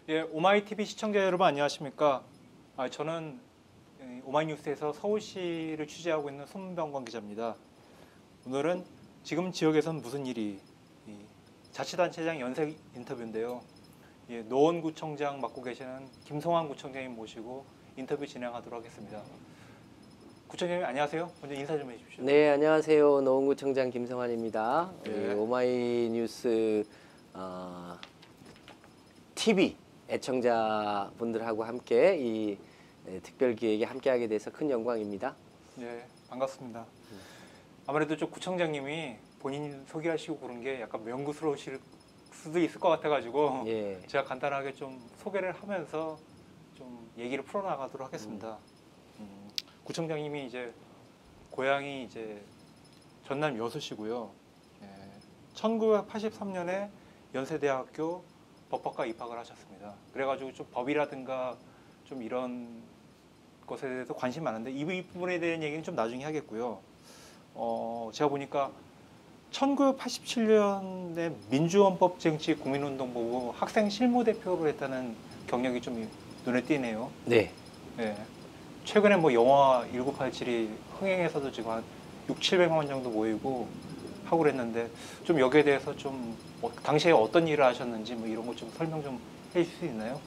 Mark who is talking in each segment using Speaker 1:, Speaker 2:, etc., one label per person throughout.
Speaker 1: 예, 오마이TV 시청자 여러분 안녕하십니까? 저는 오마이뉴스에서 서울시를 취재하고 있는 손병건 기자입니다. 오늘은 지금 지역에선 무슨 일이 자치단체장 연색 인터뷰인데요. 예, 노원구청장 맡고 계시는 김성환 구청장님 모시고 인터뷰 진행하도록 하겠습니다. 구청장님 안녕하세요. 먼저 인사 좀 해주십시오.
Speaker 2: 네, 안녕하세요. 노원구청장 김성환입니다.
Speaker 1: 네.
Speaker 2: 오마이뉴스 TV 애청자분들하고 함께 이 특별 기획에 함께하게 돼서 큰 영광입니다.
Speaker 1: 네, 반갑습니다. 아무래도 좀 구청장님이 본인 소개하시고 그런 게 약간 명구스러우실 수도 있을 것 같아가지고
Speaker 2: 예.
Speaker 1: 제가 간단하게 좀 소개를 하면서 좀 얘기를 풀어나가도록 하겠습니다. 구청장님이 이제 고향이 이제 전남 여수시고요. 예, 1983년에 연세대학교 법학과 입학을 하셨습니다. 그래가지고 좀 법이라든가 좀 이런 것에 대해서 관심이 많은데 이 부분에 대한 얘기는 좀 나중에 하겠고요. 제가 보니까 1987년에 민주헌법쟁취 국민운동본부 학생 실무대표로 했다는 경력이 좀 눈에 띄네요.
Speaker 2: 네.
Speaker 1: 네. 최근에 뭐 영화 1987이 흥행해서도 지금 한 600~700만 원 정도 모이고 하고 그랬는데 좀 여기에 대해서 좀 당시에 어떤 일을 하셨는지 뭐 이런 거 좀 설명 좀 해주실 수 있나요?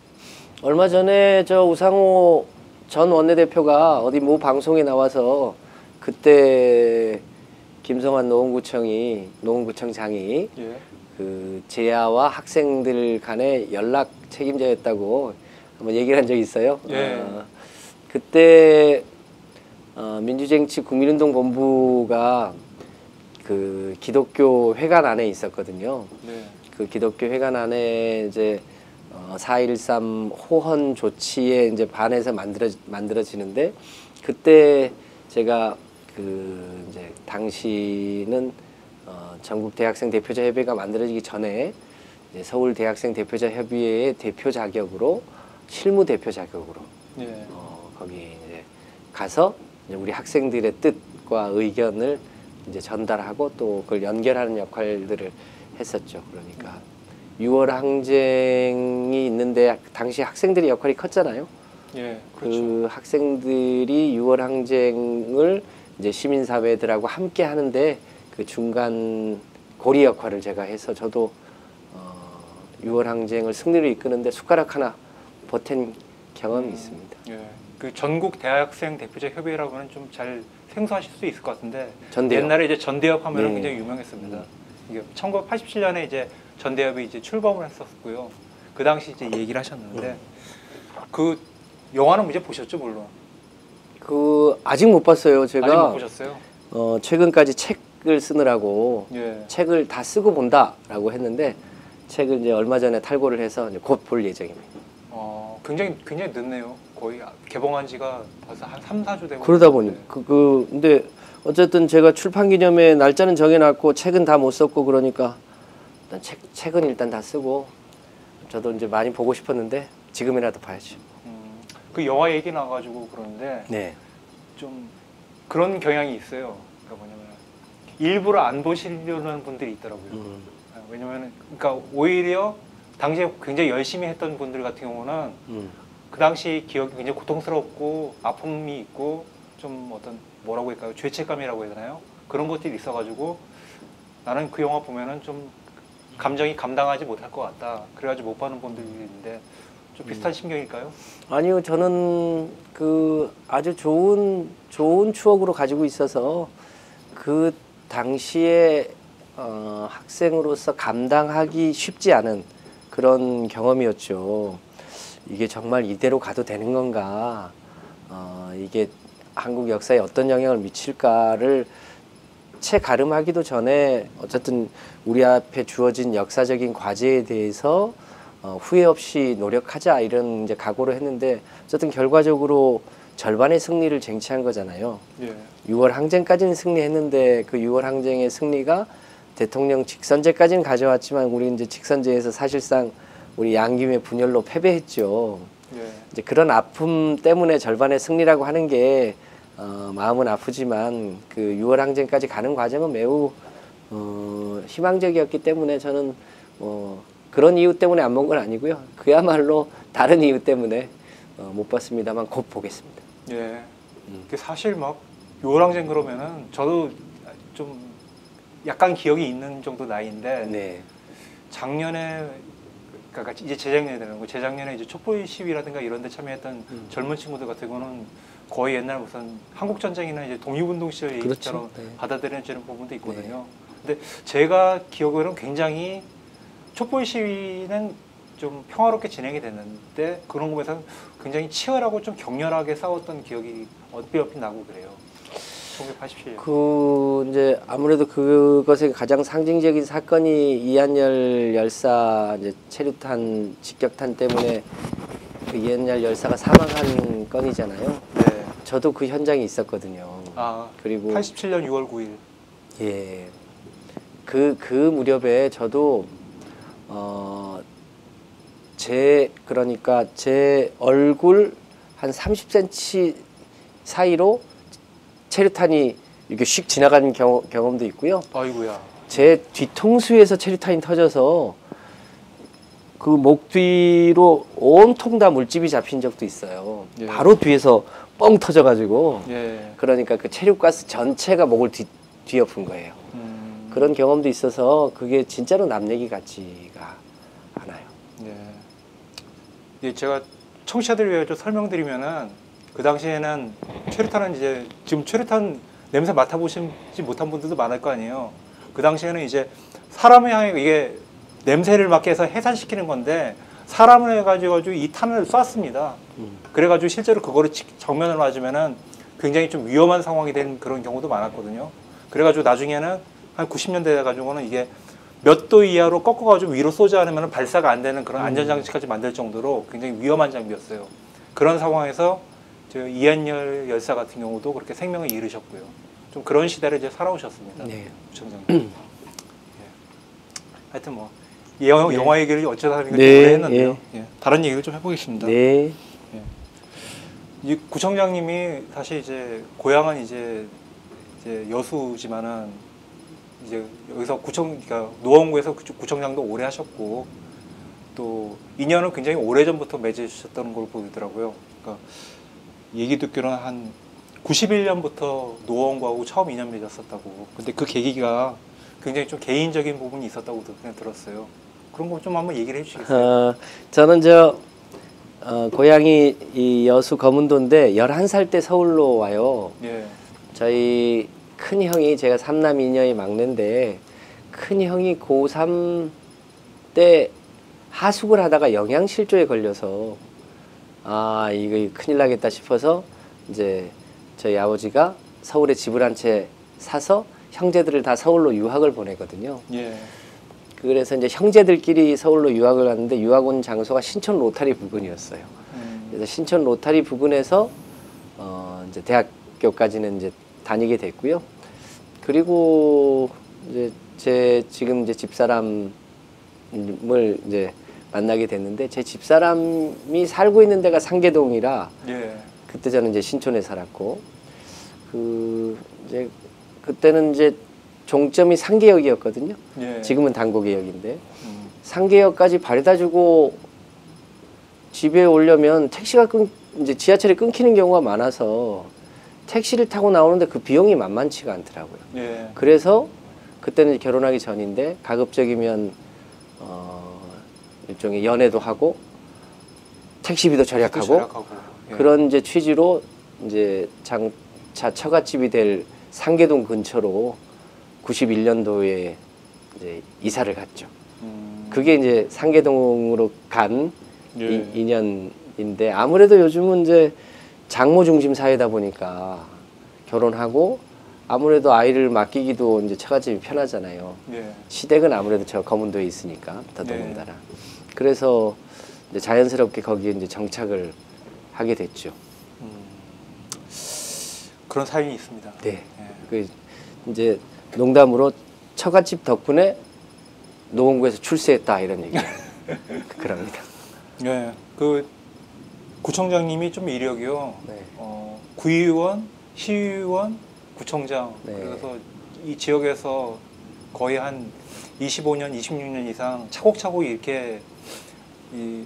Speaker 2: 얼마 전에 저 우상호 전 원내대표가 어디 모 방송에 나와서 그때 김성환 노원구청장이
Speaker 1: 예.
Speaker 2: 그 제야와 학생들 간의 연락 책임자였다고 한번 얘기를 한 적이 있어요.
Speaker 1: 예.
Speaker 2: 그때 민주쟁취 국민운동본부가 그 기독교 회관 안에 있었거든요.
Speaker 1: 네.
Speaker 2: 그 기독교 회관 안에 이제 4.13 호헌 조치에 이제 반해서 만들어지는데 그때 제가 그 이제 당시는 전국 대학생 대표자 협의회가 만들어지기 전에 이제 서울 대학생 대표자 협의회의 대표 자격으로 실무 대표 자격으로
Speaker 1: 예.
Speaker 2: 거기 이제 가서 이제 우리 학생들의 뜻과 의견을 이제 전달하고 또 그걸 연결하는 역할들을 했었죠. 그러니까 6월 항쟁이 있는데 당시 학생들의 역할이 컸잖아요.
Speaker 1: 예. 그렇죠.
Speaker 2: 그 학생들이 6월 항쟁을 이제 시민사회들하고 함께 하는데 그 중간 고리 역할을 제가 해서 저도 6월 항쟁을 승리로 이끄는데 숟가락 하나 보탠 경험이 있습니다.
Speaker 1: 예. 그 전국 대학생 대표자 협의회라고는 좀 잘 생소하실 수 있을 것 같은데
Speaker 2: 전대협.
Speaker 1: 옛날에 이제 전대협 하면은
Speaker 2: 네.
Speaker 1: 굉장히 유명했습니다. 이게 1987년에 이제 전대협이 이제 출범을 했었고요. 그 당시 이제 얘기를 하셨는데 그 영화는 이제 보셨죠, 물론.
Speaker 2: 그 아직 못 봤어요. 제가
Speaker 1: 아직 못 보셨어요?
Speaker 2: 최근까지 책을 쓰느라고
Speaker 1: 예.
Speaker 2: 책을 다 쓰고 본다라고 했는데 책을 이제 얼마 전에 탈고를 해서 곧 볼 예정입니다.
Speaker 1: 굉장히 늦네요. 거의 개봉한 지가 벌써 한 3~4주 되고.
Speaker 2: 그러다 보니
Speaker 1: 있는데.
Speaker 2: 근데 어쨌든 제가 출판 기념회 날짜는 정해놨고 책은 다 못 썼고 그러니까 일단 책은 일단 다 쓰고 저도 이제 많이 보고 싶었는데 지금이라도 봐야죠.
Speaker 1: 그 영화 얘기 나와가지고 그러는데
Speaker 2: 네.
Speaker 1: 좀 그런 경향이 있어요. 그러니까 뭐냐면 일부러 안 보시려는 분들이 있더라고요. 왜냐면 그러니까 오히려 당시에 굉장히 열심히 했던 분들 같은 경우는 그 당시 기억이 굉장히 고통스럽고 아픔이 있고 좀 어떤 뭐라고 할까요? 죄책감이라고 해야 되나요? 그런 것들이 있어가지고 나는 그 영화 보면은 좀 감정이 감당하지 못할 것 같다. 그래가지고 못 보는 분들이 있는데 좀 비슷한 심경일까요?
Speaker 2: 아니요, 저는 그 아주 좋은 추억으로 가지고 있어서 그 당시에 학생으로서 감당하기 쉽지 않은 그런 경험이었죠. 이게 정말 이대로 가도 되는 건가? 이게 한국 역사에 어떤 영향을 미칠까를 채가름하기도 전에 어쨌든 우리 앞에 주어진 역사적인 과제에 대해서 후회 없이 노력하자 이런 이제 각오를 했는데 어쨌든 결과적으로 절반의 승리를 쟁취한 거잖아요.
Speaker 1: 예.
Speaker 2: 6월 항쟁까지는 승리했는데 그 6월 항쟁의 승리가 대통령 직선제까지는 가져왔지만 우리 이제 직선제에서 사실상 우리 양김의 분열로 패배했죠.
Speaker 1: 예.
Speaker 2: 이제 그런 아픔 때문에 절반의 승리라고 하는 게 마음은 아프지만 그 6월 항쟁까지 가는 과정은 매우 희망적이었기 때문에 저는 그런 이유 때문에 안 본 건 아니고요. 그야말로 다른 이유 때문에 못 봤습니다만 곧 보겠습니다.
Speaker 1: 예. 그 사실 막 요랑쟁 그러면은 저도 좀 약간 기억이 있는 정도 나이인데
Speaker 2: 네.
Speaker 1: 작년에 그러니까 이제 재작년에 되는 거 재작년에 이제 촛불 시위라든가 이런 데 참여했던 젊은 친구들 같은 경우는 거의 옛날 무슨 한국 전쟁이나 이제 독립운동 시절 얘기처럼
Speaker 2: 그렇죠. 네.
Speaker 1: 받아들여지는 부분도 있거든요. 근데 제가 기억으로는 굉장히 촛불 시위는 좀 평화롭게 진행이 됐는데 그런 곳에서 굉장히 치열하고 좀 격렬하게 싸웠던 기억이 얼핏 나고 그래요. 1987년.
Speaker 2: 그 이제 아무래도 그것의 가장 상징적인 사건이 이한열 열사 이제 체류탄 직격탄 때문에 그 이한열 열사가 사망한 건이잖아요.
Speaker 1: 네.
Speaker 2: 저도 그 현장에 있었거든요.
Speaker 1: 아,
Speaker 2: 그리고
Speaker 1: 87년 6월 9일.
Speaker 2: 예. 그 무렵에 저도 그러니까 제 얼굴 한 30cm 사이로 체류탄이 이렇게 휙 지나가는 경험도 있고요.
Speaker 1: 아이고야.
Speaker 2: 제 뒤통수에서 체류탄이 터져서 그 목 뒤로 온통 다 물집이 잡힌 적도 있어요.
Speaker 1: 예.
Speaker 2: 바로 뒤에서 뻥 터져가지고.
Speaker 1: 예.
Speaker 2: 그러니까 그 체류가스 전체가 목을 뒤엎은 거예요. 그런 경험도 있어서 그게 진짜로 남 얘기 같지가 않아요.
Speaker 1: 예. 예, 제가 청취자들 위해 좀 설명드리면은 그 당시에는 최루탄은 이제 지금 최루탄 냄새 맡아보시지 못한 분들도 많을 거 아니에요. 그 당시에는 이제 사람을 향해 이게 냄새를 맡게 해서 해산시키는 건데 사람을 해가지고 이 탄을 쐈습니다. 그래가지고 실제로 그거를 정면을 맞으면은 굉장히 좀 위험한 상황이 된 그런 경우도 많았거든요. 그래가지고 나중에는 한 90년대 가지고는 이게 몇 도 이하로 꺾어가지고 위로 쏘지 않으면 발사가 안 되는 그런 안전장치까지 만들 정도로 굉장히 위험한 장비였어요. 그런 상황에서 저 이한열 열사 같은 경우도 그렇게 생명을 잃으셨고요. 좀 그런 시대를 이제 살아오셨습니다.
Speaker 2: 네.
Speaker 1: 구청장님. 예. 하여튼 뭐 영화 얘기를 어쩌다 보니까
Speaker 2: 네,
Speaker 1: 오래 했는데요. 예. 다른 얘기를 좀 해보겠습니다.
Speaker 2: 네.
Speaker 1: 이 구청장님이 사실 이제 고향은 이제 여수지만은 이제 여기서 그러니까 노원구에서 구청장도 오래 하셨고 또 인연은 굉장히 오래 전부터 맺으셨던 걸로 보이더라고요. 그러니까 얘기 듣기로는 한 91년부터 노원구하고 처음 인연 맺었었다고. 근데 그 계기가 굉장히 좀 개인적인 부분이 있었다고 그냥 들었어요. 그런 거 좀 한번 얘기를 해주시겠어요?
Speaker 2: 저는 고향이 이 여수 거문도인데 11살 때 서울로 와요.
Speaker 1: 예.
Speaker 2: 저희 큰 형이 제가 삼남 이녀의 막내인데 큰 형이 고3 때 하숙을 하다가 영양실조에 걸려서 아 이거 큰일 나겠다 싶어서 이제 저희 아버지가 서울에 집을 한 채 사서 형제들을 다 서울로 유학을 보내거든요.
Speaker 1: 예.
Speaker 2: 그래서 이제 형제들끼리 서울로 유학을 갔는데 유학 온 장소가 신촌 로타리 부근이었어요. 그래서 신촌 로타리 부근에서 이제 대학교까지는 이제 다니게 됐고요. 그리고 이제 제 지금 이제 집사람을 이제 만나게 됐는데 제 집사람이 살고 있는 데가 상계동이라
Speaker 1: 예.
Speaker 2: 그때 저는 이제 신촌에 살았고 이제 그때는 이제 종점이 상계역이었거든요.
Speaker 1: 예.
Speaker 2: 지금은 당고개역인데 상계역까지 바래다주고 집에 오려면 택시가 이제 지하철이 끊기는 경우가 많아서 택시를 타고 나오는데 그 비용이 만만치가 않더라고요.
Speaker 1: 예.
Speaker 2: 그래서 그때는 결혼하기 전인데 가급적이면 일종의 연애도 하고 택시비도 절약하고
Speaker 1: 예.
Speaker 2: 그런 이제 취지로 이제 장차 처갓집이 될 상계동 근처로 91년도에 이제 이사를 갔죠. 그게 이제 상계동으로 간
Speaker 1: 예.
Speaker 2: 인연인데 아무래도 요즘은 이제 장모 중심 사회다 보니까 결혼하고 아무래도 아이를 맡기기도 이제 처갓집이 편하잖아요.
Speaker 1: 예.
Speaker 2: 시댁은 아무래도 저 거문도에 있으니까 더더군다나. 그래서 이제 자연스럽게 거기에 이제 정착을 하게 됐죠.
Speaker 1: 그런 사연이 있습니다.
Speaker 2: 네.
Speaker 1: 예.
Speaker 2: 그 이제 농담으로 처갓집 덕분에 노원구에서 출세했다 이런 얘기 그럽니다.
Speaker 1: 예. 그 구청장님이 좀 이력이요.
Speaker 2: 네.
Speaker 1: 구의원, 시의원, 구청장.
Speaker 2: 네.
Speaker 1: 그래서 이 지역에서 거의 한 25년, 26년 이상 차곡차곡 이렇게 이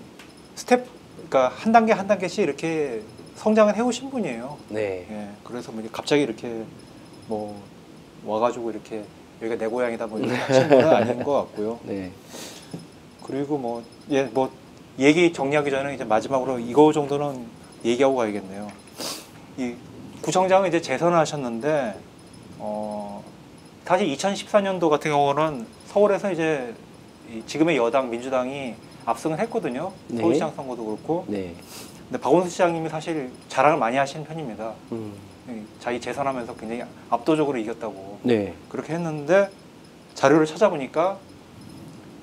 Speaker 1: 스텝, 그러니까 한 단계 한 단계씩 이렇게 성장을 해오신 분이에요.
Speaker 2: 네.
Speaker 1: 예, 그래서 뭐 갑자기 이렇게 뭐 와가지고 이렇게 여기가 내 고향이다 뭐 이렇게 하신 분은 아닌 것 같고요.
Speaker 2: 네.
Speaker 1: 그리고 뭐 얘기 정리하기 전에 이제 마지막으로 이거 정도는 얘기하고 가야겠네요. 이 구청장은 이제 재선을 하셨는데 사실 2014년도 같은 경우는 서울에서 이제 지금의 여당 민주당이 압승을 했거든요.
Speaker 2: 네.
Speaker 1: 서울시장 선거도 그렇고.
Speaker 2: 네.
Speaker 1: 근데 박원순 시장님이 사실 자랑을 많이 하시는 편입니다.
Speaker 2: 음.
Speaker 1: 자기 재선하면서 굉장히 압도적으로 이겼다고
Speaker 2: 네.
Speaker 1: 그렇게 했는데 자료를 찾아보니까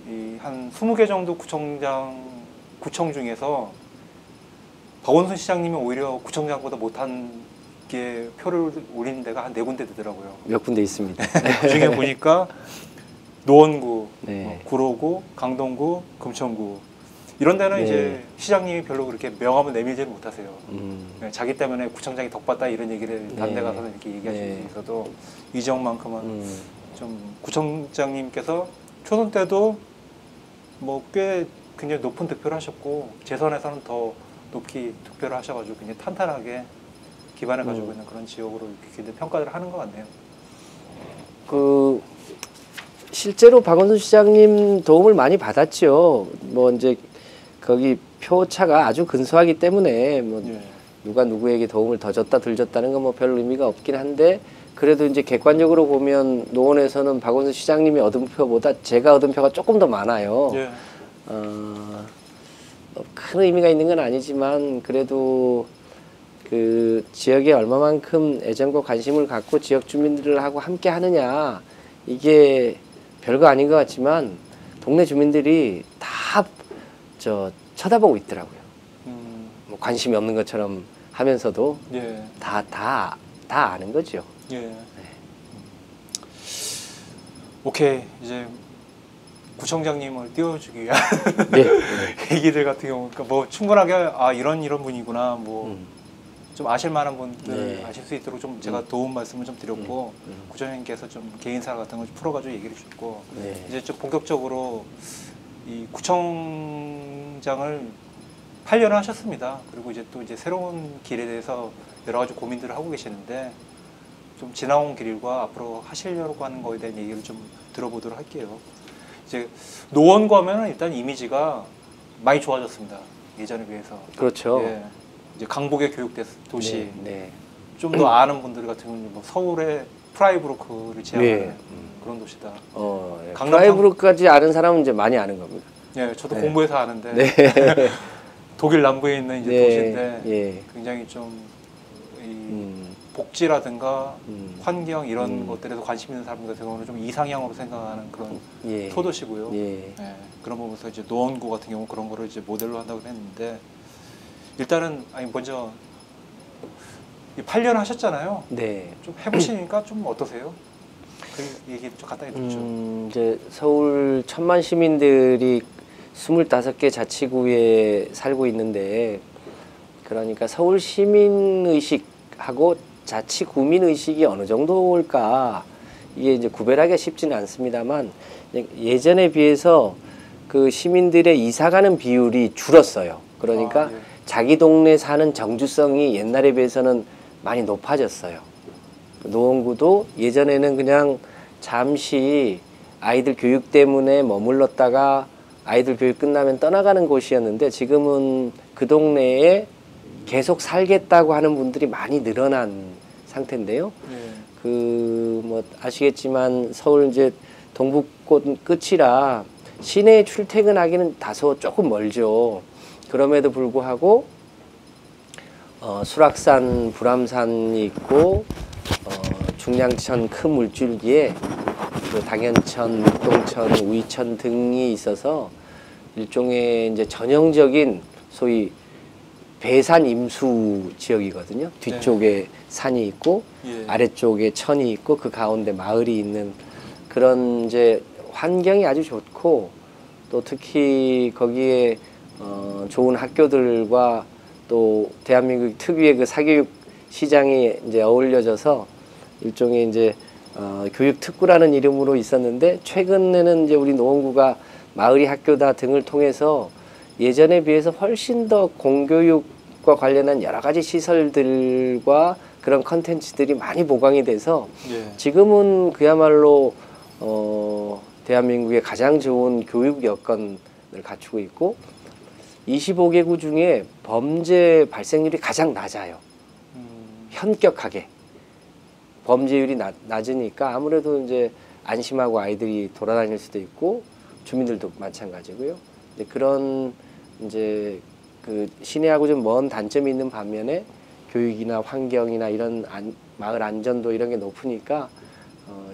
Speaker 1: 이 한 20개 정도 구청 중에서 박원순 시장님이 오히려 구청장보다 못한 게 표를 올리는 데가 한 4군데 되더라고요.
Speaker 2: 몇 군데 있습니다.
Speaker 1: 그 중에 보니까 노원구,
Speaker 2: 네.
Speaker 1: 구로구, 강동구, 금천구 이런 데는
Speaker 2: 네.
Speaker 1: 이제 시장님이 별로 그렇게 명함을 내밀지를 못하세요. 네, 자기 때문에 구청장이 덕받다 이런 얘기를 다른 데
Speaker 2: 네.
Speaker 1: 가서는 이렇게 얘기하실
Speaker 2: 네.
Speaker 1: 수 있어도 이 지역만큼은 좀 구청장님께서 초선 때도 뭐 꽤 굉장히 높은 득표를 하셨고 재선에서는 더 높게 득표를 하셔가지고 굉장히 탄탄하게 기반을 가지고 있는 그런 지역으로 이렇게 굉장히 평가를 하는 것 같네요.
Speaker 2: 그 실제로 박원순 시장님 도움을 많이 받았죠. 뭐 이제 거기 표차가 아주 근소하기 때문에 뭐
Speaker 1: 예.
Speaker 2: 누가 누구에게 도움을 더 줬다 덜 줬다는 건 뭐 별 의미가 없긴 한데 그래도 이제 객관적으로 보면 노원에서는 박원순 시장님이 얻은 표보다 제가 얻은 표가 조금 더 많아요.
Speaker 1: 예.
Speaker 2: 큰 의미가 있는 건 아니지만 그래도 그 지역에 얼마만큼 애정과 관심을 갖고 지역 주민들하고 함께 하느냐 이게 별거 아닌 것 같지만 동네 주민들이 다 쳐다보고 있더라고요. 뭐 관심이 없는 것처럼 하면서도
Speaker 1: 예.
Speaker 2: 다 아는 거죠.
Speaker 1: 예. 오케이, 이제 구청장님을 띄워주기 위한
Speaker 2: 네.
Speaker 1: 얘기들 같은 경우, 그러니까 뭐 충분하게 이런 분이구나, 뭐 좀 아실 만한 분들
Speaker 2: 네.
Speaker 1: 아실 수 있도록 좀 제가 도움 말씀을 좀 드렸고 구청장님께서 좀 개인사 같은 걸 풀어가지고 얘기를 주셨고
Speaker 2: 네.
Speaker 1: 이제 좀 본격적으로 이 구청장을 8년을 하셨습니다. 그리고 이제 또 이제 새로운 길에 대해서 여러 가지 고민들을 하고 계시는데 좀 지나온 길과 앞으로 하시려고 하는 거에 대한 얘기를 좀 들어보도록 할게요. 이제 노원구 하면은 일단 이미지가 많이 좋아졌습니다. 예전에 비해서.
Speaker 2: 그렇죠.
Speaker 1: 예. 이제 강북의 교육 도시.
Speaker 2: 네.
Speaker 1: 좀 더 아는 분들 같은 경우는 뭐 서울의 프라이브로크를 지향하는
Speaker 2: 네.
Speaker 1: 그런 도시다.
Speaker 2: 예.
Speaker 1: 강남
Speaker 2: 프라이브로까지 아는 사람은 이제 많이 아는 겁니다.
Speaker 1: 예, 저도
Speaker 2: 네.
Speaker 1: 공부해서 아는데
Speaker 2: 네.
Speaker 1: 독일 남부에 있는 이제
Speaker 2: 네.
Speaker 1: 도시인데
Speaker 2: 예.
Speaker 1: 굉장히 좀 이 복지라든가 환경 이런 것들에서 관심 있는 사람들 같은 경우는 좀 이상향으로 생각하는 그런
Speaker 2: 예.
Speaker 1: 소도시고요.
Speaker 2: 예.
Speaker 1: 예, 그런 부분에서 이제 노원구 같은 경우 그런 거를 이제 모델로 한다고 했는데 일단은 먼저 8년 하셨잖아요.
Speaker 2: 네.
Speaker 1: 좀 해보시니까 좀 어떠세요? 그 얘기 좀 간단히 듣죠.
Speaker 2: 이제 서울 1000만 시민들이 25개 자치구에 살고 있는데 그러니까 서울 시민의식하고 자치구민의식이 어느 정도일까 이게 이제 구별하기가 쉽지는 않습니다만 예전에 비해서 그 시민들의 이사가는 비율이 줄었어요. 그러니까
Speaker 1: 예.
Speaker 2: 자기 동네 사는 정주성이 옛날에 비해서는 많이 높아졌어요. 노원구도 예전에는 그냥 잠시 아이들 교육 때문에 머물렀다가 아이들 교육 끝나면 떠나가는 곳이었는데 지금은 그 동네에 계속 살겠다고 하는 분들이 많이 늘어난 상태인데요.
Speaker 1: 예.
Speaker 2: 그 뭐 아시겠지만 서울 이제 동북권 끝이라 시내에 출퇴근하기는 다소 조금 멀죠. 그럼에도 불구하고 수락산, 불암산이 있고 중량천 큰 물줄기에 또 당연천, 목동천, 우이천 등이 있어서 일종의 이제 전형적인 소위 배산 임수 지역이거든요. 뒤쪽에 산이 있고
Speaker 1: 예.
Speaker 2: 아래쪽에 천이 있고 그 가운데 마을이 있는 그런 이제 환경이 아주 좋고 또 특히 거기에 좋은 학교들과 또 대한민국 특유의 그 사교육 시장이 이제 어울려져서 일종의 이제 교육특구라는 이름으로 있었는데 최근에는 이제 우리 노원구가 마을이 학교다 등을 통해서 예전에 비해서 훨씬 더 공교육과 관련한 여러 가지 시설들과 그런 컨텐츠들이 많이 보강이 돼서
Speaker 1: 예.
Speaker 2: 지금은 그야말로 대한민국의 가장 좋은 교육 여건을 갖추고 있고 25개구 중에 범죄 발생률이 가장 낮아요. 현격하게 범죄율이 낮으니까 아무래도 이제 안심하고 아이들이 돌아다닐 수도 있고 주민들도 마찬가지고요. 그런 이제 그 시내하고 좀 먼 단점이 있는 반면에 교육이나 환경이나 이런 마을 안전도 이런 게 높으니까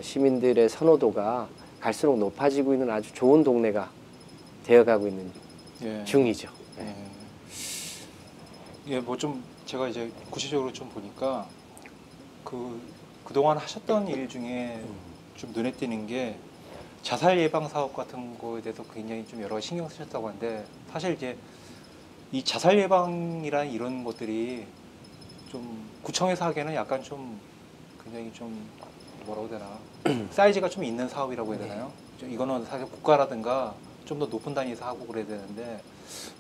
Speaker 2: 시민들의 선호도가 갈수록 높아지고 있는 아주 좋은 동네가 되어가고 있는
Speaker 1: 예.
Speaker 2: 중이죠.
Speaker 1: 예, 뭐 좀 제가 이제 구체적으로 좀 보니까 그동안 하셨던 일 중에 좀 눈에 띄는 게 자살 예방 사업 같은 거에 대해서 굉장히 좀 여러 가지 신경 쓰셨다고 하는데 사실 이제 이 자살 예방이란 이런 것들이 좀 구청에서 하기에는 약간 좀 굉장히 좀 뭐라고 해야 되나 사이즈가 좀 있는 사업이라고 해야 되나요? 좀 이거는 사실 국가라든가 좀 더 높은 단위에서 하고 그래야 되는데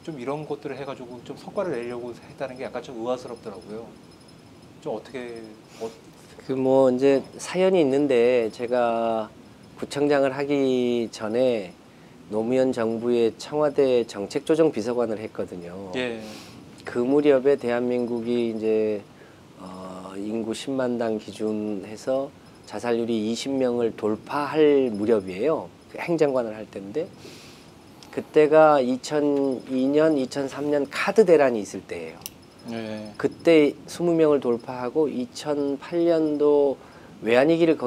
Speaker 1: 좀 이런 것들을 해가지고 좀 성과를 내려고 했다는 게 약간 좀 의아스럽더라고요. 좀 어떻게
Speaker 2: 그 뭐 이제 사연이 있는데 제가 구청장을 하기 전에 노무현 정부의 청와대 정책조정비서관을 했거든요.
Speaker 1: 예.
Speaker 2: 그 무렵에 대한민국이 이제 인구 10만당 기준해서 자살률이 20명을 돌파할 무렵이에요. 그 행정관을 할 때인데 그때가 2002년, 2003년 카드 대란이 있을 때예요.
Speaker 1: 예.
Speaker 2: 그때 20명을 돌파하고 2008년도 외환위기를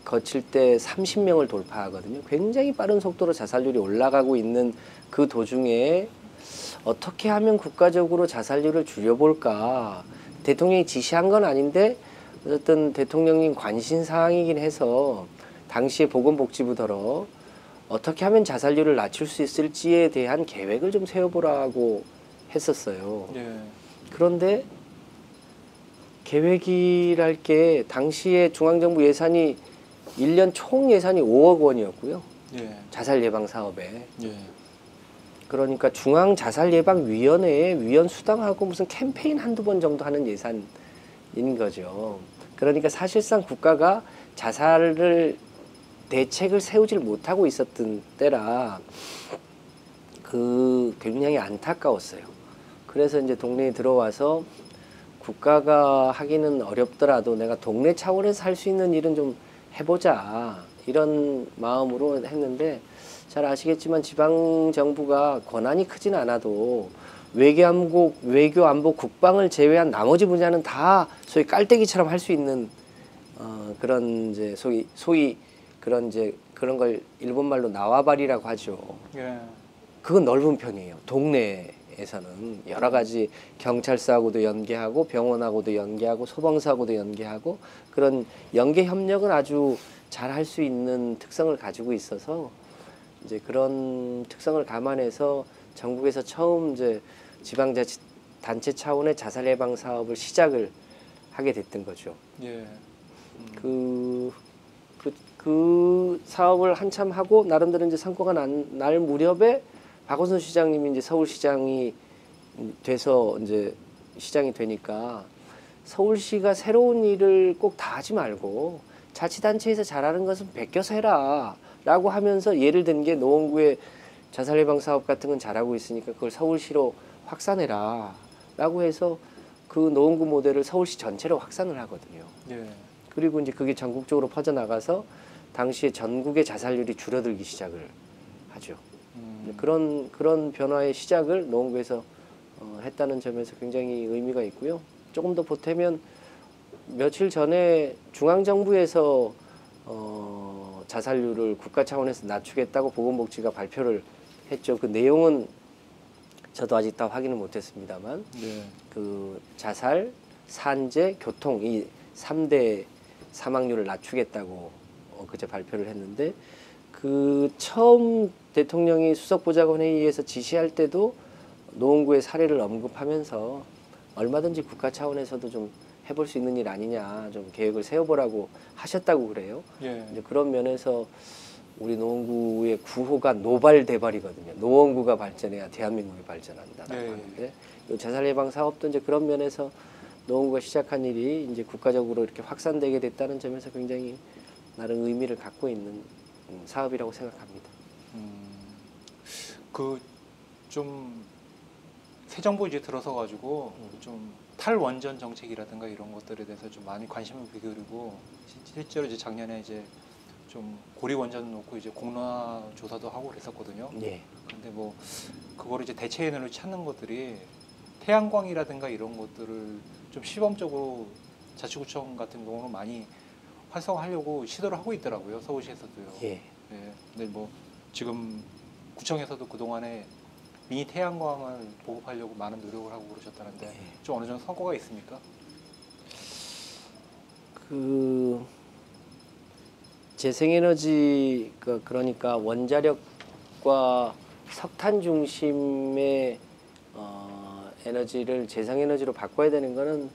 Speaker 2: 거칠 때 30명을 돌파하거든요. 굉장히 빠른 속도로 자살률이 올라가고 있는 그 도중에 어떻게 하면 국가적으로 자살률을 줄여볼까. 대통령이 지시한 건 아닌데 어쨌든 대통령님 관심사항이긴 해서 당시에 보건복지부더러 어떻게 하면 자살률을 낮출 수 있을지에 대한 계획을 좀 세워보라고 했었어요.
Speaker 1: 예.
Speaker 2: 그런데 계획이랄 게 당시에 중앙정부 예산이 1년 총 예산이 5억 원이었고요.
Speaker 1: 예.
Speaker 2: 자살 예방 사업에.
Speaker 1: 예.
Speaker 2: 그러니까 중앙자살예방위원회에 위원 수당하고 무슨 캠페인 한두 번 정도 하는 예산인 거죠. 그러니까 사실상 국가가 자살을 대책을 세우질 못하고 있었던 때라 그 굉장히 안타까웠어요. 그래서 이제 동네에 들어와서 국가가 하기는 어렵더라도 내가 동네 차원에서 할 수 있는 일은 좀 해보자 이런 마음으로 했는데 잘 아시겠지만 지방정부가 권한이 크진 않아도 외교, 안보, 국방을 제외한 나머지 분야는 다 소위 깔때기처럼 할 수 있는 그런 이제 소위 그런 이제 그런 걸 일본 말로 나와바리라고 하죠.
Speaker 1: 예.
Speaker 2: 그건 넓은 편이에요. 동네에서는 여러 가지 경찰서하고도 연계하고 병원하고도 연계하고 소방서하고도 연계하고 그런 연계 협력은 아주 잘 할 수 있는 특성을 가지고 있어서 이제 그런 특성을 감안해서 전국에서 처음 이제 지방자치단체 차원의 자살 예방 사업을 시작을 하게 됐던 거죠.
Speaker 1: 예.
Speaker 2: 그 사업을 한참 하고 나름대로 이제 성과가 날 무렵에 박원순 시장님이 이제 서울시장이 돼서 이제 시장이 되니까 서울시가 새로운 일을 꼭 다 하지 말고 자치단체에서 잘하는 것은 베껴서 해라 라고 하면서 예를 든 게 노원구의 자살 예방 사업 같은 건 잘하고 있으니까 그걸 서울시로 확산해라 라고 해서 그 노원구 모델을 서울시 전체로 확산을 하거든요.
Speaker 1: 예.
Speaker 2: 그리고 이제 그게 전국적으로 퍼져나가서 당시에 전국의 자살률이 줄어들기 시작을 하죠. 그런 변화의 시작을 노원구에서 했다는 점에서 굉장히 의미가 있고요. 조금 더 보태면 며칠 전에 중앙정부에서 자살률을 국가 차원에서 낮추겠다고 보건복지가 발표를 했죠. 그 내용은 저도 아직 다 확인을 못했습니다만
Speaker 1: 예.
Speaker 2: 그 자살, 산재, 교통 이 3대 사망률을 낮추겠다고 그제 발표를 했는데 그 처음 대통령이 수석보좌관 회의에서 지시할 때도 노원구의 사례를 언급하면서 얼마든지 국가 차원에서도 좀 해볼 수 있는 일 아니냐, 좀 계획을 세워보라고 하셨다고 그래요.
Speaker 1: 예.
Speaker 2: 이제 그런 면에서 우리 노원구의 구호가 노발대발이거든요. 노원구가 발전해야 대한민국이 발전한다라고
Speaker 1: 네.
Speaker 2: 하는데, 이 자살 예방 사업도 이제 그런 면에서 노원구가 시작한 일이 이제 국가적으로 이렇게 확산되게 됐다는 점에서 굉장히 나름 의미를 갖고 있는 사업이라고 생각합니다.
Speaker 1: 그 좀 새 정부 이제 들어서 가지고 좀 탈원전 정책이라든가 이런 것들에 대해서 좀 많이 관심을 기울이고 실제로 이제 작년에 이제 좀 고리 원전 놓고 이제 공론화 조사도 하고 그랬었거든요.
Speaker 2: 예.
Speaker 1: 근데 뭐 그거를 이제 대체 에너지를 찾는 것들이 태양광이라든가 이런 것들을 좀 시범적으로 자치구청 같은 경우는 많이 활성화하려고 시도를 하고 있더라고요. 서울시에서도요.
Speaker 2: 예.
Speaker 1: 예. 근데 뭐 지금 구청에서도 그 동안에 미니 태양광을 보급하려고 많은 노력을 하고 그러셨다는데
Speaker 2: 예.
Speaker 1: 좀 어느 정도 성과가 있습니까?
Speaker 2: 그 재생에너지 그러니까 원자력과 석탄 중심의 에너지를 재생에너지로 바꿔야 되는 것은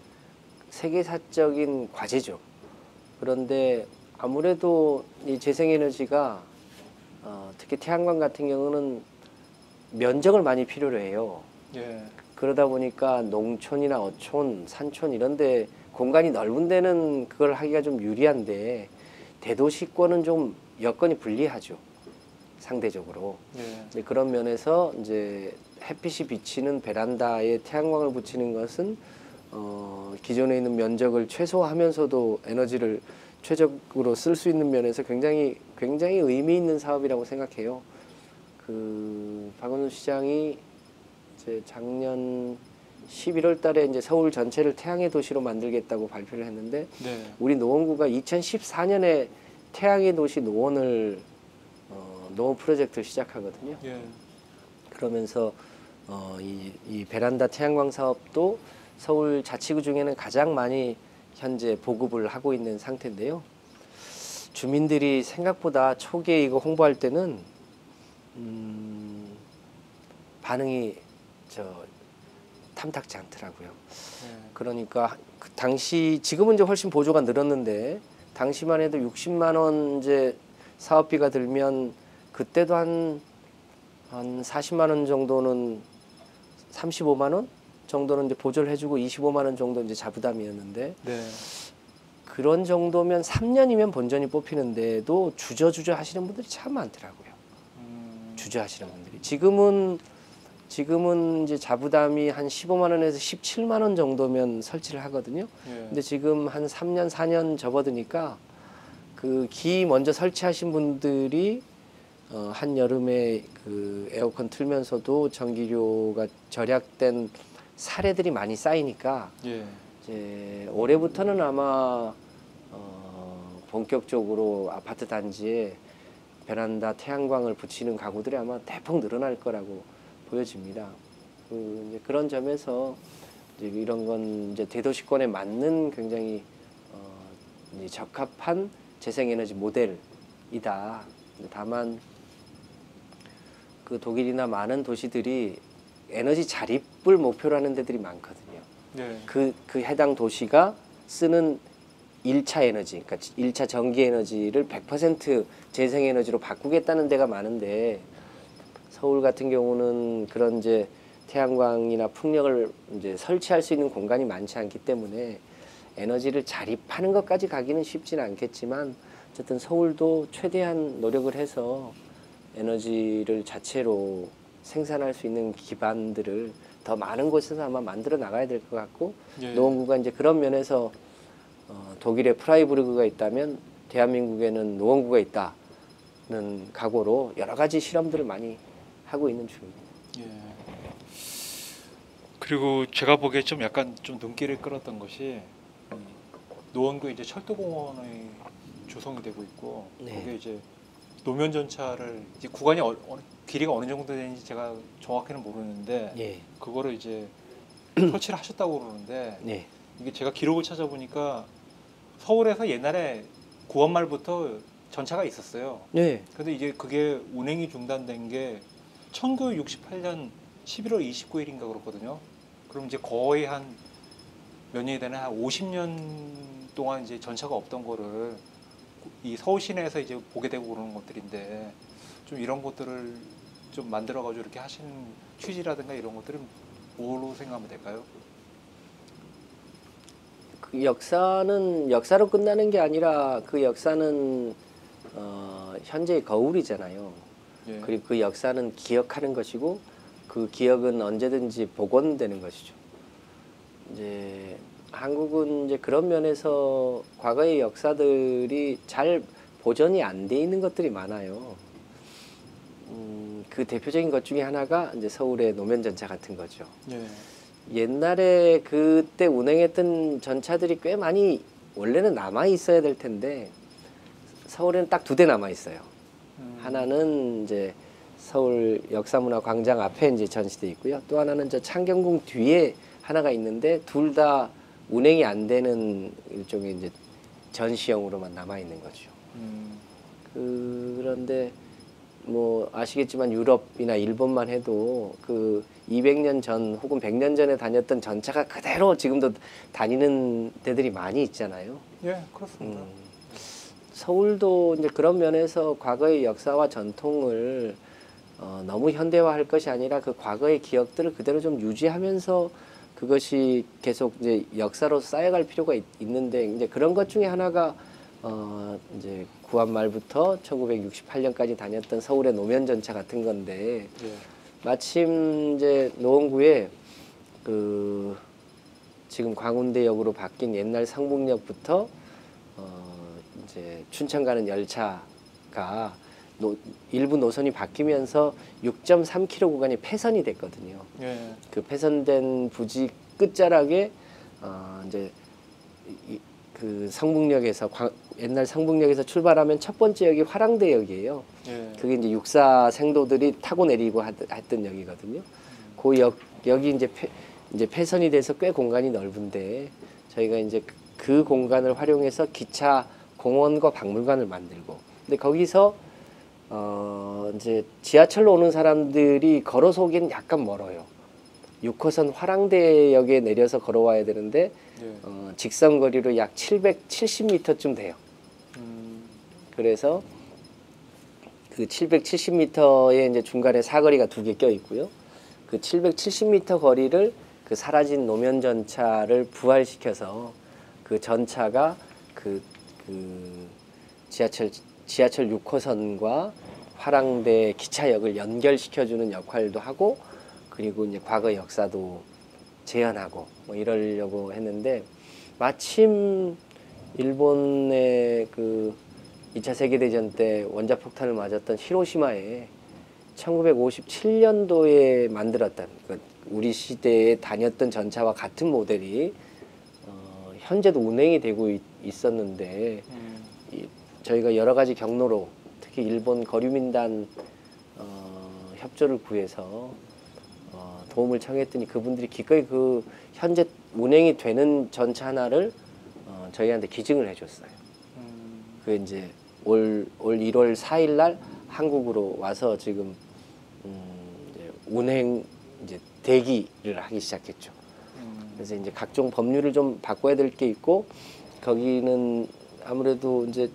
Speaker 2: 세계사적인 과제죠. 그런데 아무래도 이 재생에너지가 특히 태양광 같은 경우는 면적을 많이 필요로 해요.
Speaker 1: 예.
Speaker 2: 그러다 보니까 농촌이나 어촌, 산촌 이런 데 공간이 넓은 데는 그걸 하기가 좀 유리한데 대도시권은 좀 여건이 불리하죠. 상대적으로.
Speaker 1: 예.
Speaker 2: 이제 그런 면에서 이제 햇빛이 비치는 베란다에 태양광을 붙이는 것은 기존에 있는 면적을 최소화하면서도 에너지를 최적으로 쓸 수 있는 면에서 굉장히 의미 있는 사업이라고 생각해요. 그 박원순 시장이 이제 작년 11월 달에 이제 서울 전체를 태양의 도시로 만들겠다고 발표를 했는데
Speaker 1: 네.
Speaker 2: 우리 노원구가 2014년에 태양의 도시 노원을 노원 프로젝트를 시작하거든요.
Speaker 1: 예.
Speaker 2: 그러면서 이 베란다 태양광 사업도 서울 자치구 중에는 가장 많이 현재 보급을 하고 있는 상태인데요. 주민들이 생각보다 초기에 이거 홍보할 때는 반응이 탐탁지 않더라고요.
Speaker 1: 예.
Speaker 2: 그러니까 그 당시 지금은 이제 훨씬 보조가 늘었는데 당시만 해도 60만 원 이제 사업비가 들면 그때도 한 40만 원 정도는 35만 원 정도는 이제 보조를 해주고 25만 원 정도 이제 자부담이었는데
Speaker 1: 네.
Speaker 2: 그런 정도면 3년이면 본전이 뽑히는데도 주저주저 하시는 분들이 참 많더라고요. 주저하시는 분들이 지금은 이제 자부담이 한 15만 원에서 17만 원 정도면 설치를 하거든요.
Speaker 1: 예.
Speaker 2: 근데 지금 한 3년 4년 접어드니까 그 기 먼저 설치하신 분들이 한 여름에 그 에어컨 틀면서도 전기료가 절약된 사례들이 많이 쌓이니까
Speaker 1: 예.
Speaker 2: 이제 올해부터는 아마 본격적으로 아파트 단지에 베란다 태양광을 붙이는 가구들이 아마 대폭 늘어날 거라고 보여집니다. 이제 그런 점에서 이제 이런 건 이제 대도시권에 맞는 굉장히 이제 적합한 재생에너지 모델이다. 다만 그 독일이나 많은 도시들이 에너지 자립을 목표로 하는 데들이 많거든요.
Speaker 1: 네.
Speaker 2: 그 해당 도시가 쓰는 1차 에너지, 그러니까 1차 전기 에너지를 100% 재생에너지로 바꾸겠다는 데가 많은데 서울 같은 경우는 그런 이제 태양광이나 풍력을 이제 설치할 수 있는 공간이 많지 않기 때문에 에너지를 자립하는 것까지 가기는 쉽지는 않겠지만 어쨌든 서울도 최대한 노력을 해서 에너지를 자체로 생산할 수 있는 기반들을 더 많은 곳에서 아마 만들어 나가야 될 것 같고
Speaker 1: 예.
Speaker 2: 노원구가 이제 그런 면에서 독일에 프라이부르크가 있다면 대한민국에는 노원구가 있다는 각오로 여러 가지 실험들을 많이 하고 있는 중입니다.
Speaker 1: 예. 그리고 제가 보기에 좀 약간 좀 눈길을 끌었던 것이 노원구에 이제 철도공원이 조성이 되고 있고
Speaker 2: 네.
Speaker 1: 거기에 이제 노면 전차를 이제 구간이 길이가 어느 정도 되는지 제가 정확히는 모르는데
Speaker 2: 예,
Speaker 1: 그거를 이제 설치를 하셨다고 그러는데
Speaker 2: 네,
Speaker 1: 이게 제가 기록을 찾아보니까 서울에서 옛날에 9월 말부터 전차가 있었어요.
Speaker 2: 네,
Speaker 1: 근데 이제 그게 운행이 중단된 게 1968년 11월 29일인가 그렇거든요. 그럼 이제 거의 한 몇 년이 되나 한 50년 동안 이제 전차가 없던 거를 이 서울 시내에서 이제 보게 되고 그러는 것들인데 좀 이런 것들을 좀 만들어가지고 이렇게 하시는 취지라든가 이런 것들은 뭐로 생각하면 될까요?
Speaker 2: 그 역사는 역사로 끝나는 게 아니라 그 역사는 현재의 거울이잖아요.
Speaker 1: 예.
Speaker 2: 그리고 그 역사는 기억하는 것이고 그 기억은 언제든지 복원되는 것이죠. 이제 한국은 이제 그런 면에서 과거의 역사들이 잘 보존이 안 돼 있는 것들이 많아요. 그 대표적인 것 중에 하나가 이제 서울의 노면 전차 같은 거죠.
Speaker 1: 예.
Speaker 2: 옛날에 그때 운행했던 전차들이 꽤 많이 원래는 남아 있어야 될 텐데 서울에는 딱 2대 남아 있어요. 하나는 이제 서울 역사문화광장 앞에 이제 전시돼 있고요. 또 하나는 저 창경궁 뒤에 하나가 있는데 둘 다 운행이 안 되는 일종의 이제 전시형으로만 남아 있는 거죠. 그런데 뭐 아시겠지만 유럽이나 일본만 해도 그 200년 전 혹은 100년 전에 다녔던 전차가 그대로 지금도 다니는 데들이 많이 있잖아요.
Speaker 1: 예, 그렇습니다.
Speaker 2: 서울도 이제 그런 면에서 과거의 역사와 전통을 너무 현대화할 것이 아니라 그 과거의 기억들을 그대로 좀 유지하면서 그것이 계속 이제 역사로 쌓여갈 필요가 있는데 이제 그런 것 중에 하나가 이제 구한 말부터 1968년까지 다녔던 서울의 노면 전차 같은 건데
Speaker 1: 예.
Speaker 2: 마침 이제 노원구에 그 지금 광운대역으로 바뀐 옛날 성북역부터 이제 춘천 가는 열차가 일부 노선이 바뀌면서 6.3km 구간이 폐선이 됐거든요.
Speaker 1: 예.
Speaker 2: 그 폐선된 부지 끝자락에 이제 그 성북역에서 옛날 성북역에서 출발하면 첫 번째 역이 화랑대역이에요.
Speaker 1: 예.
Speaker 2: 그게 이제 육사 생도들이 타고 내리고 했던 역이거든요. 그 역이 이제 폐선이 돼서 꽤 공간이 넓은데 저희가 이제 그 공간을 활용해서 기차 공원과 박물관을 만들고 근데 거기서 이제 지하철로 오는 사람들이 걸어서 오기는 약간 멀어요. 6호선 화랑대역에 내려서 걸어와야 되는데
Speaker 1: 예.
Speaker 2: 직선 거리로 약 770m쯤 돼요. 그래서 그 770m에 이제 중간에 사거리가 2개 껴 있고요. 그 770m 거리를 그 사라진 노면 전차를 부활시켜서 그 전차가 그 지하철 6호선과 화랑대 기차역을 연결시켜주는 역할도 하고 그리고 이제 과거 역사도 재현하고 뭐 이러려고 했는데 마침 일본의 그 2차 세계대전 때 원자폭탄을 맞았던 히로시마에 1957년도에 만들었던 우리 시대에 다녔던 전차와 같은 모델이 현재도 운행이 되고 있었는데 저희가 여러 가지 경로로 특히 일본 거류민단 협조를 구해서 도움을 청했더니 그분들이 기꺼이 그 현재 운행이 되는 전차 하나를 저희한테 기증을 해줬어요. 그 이제 올 1월 4일 날 한국으로 와서 지금 이제 운행 이제 대기를 하기 시작했죠. 그래서 이제 각종 법률을 좀 바꿔야 될 게 있고 거기는 아무래도 이제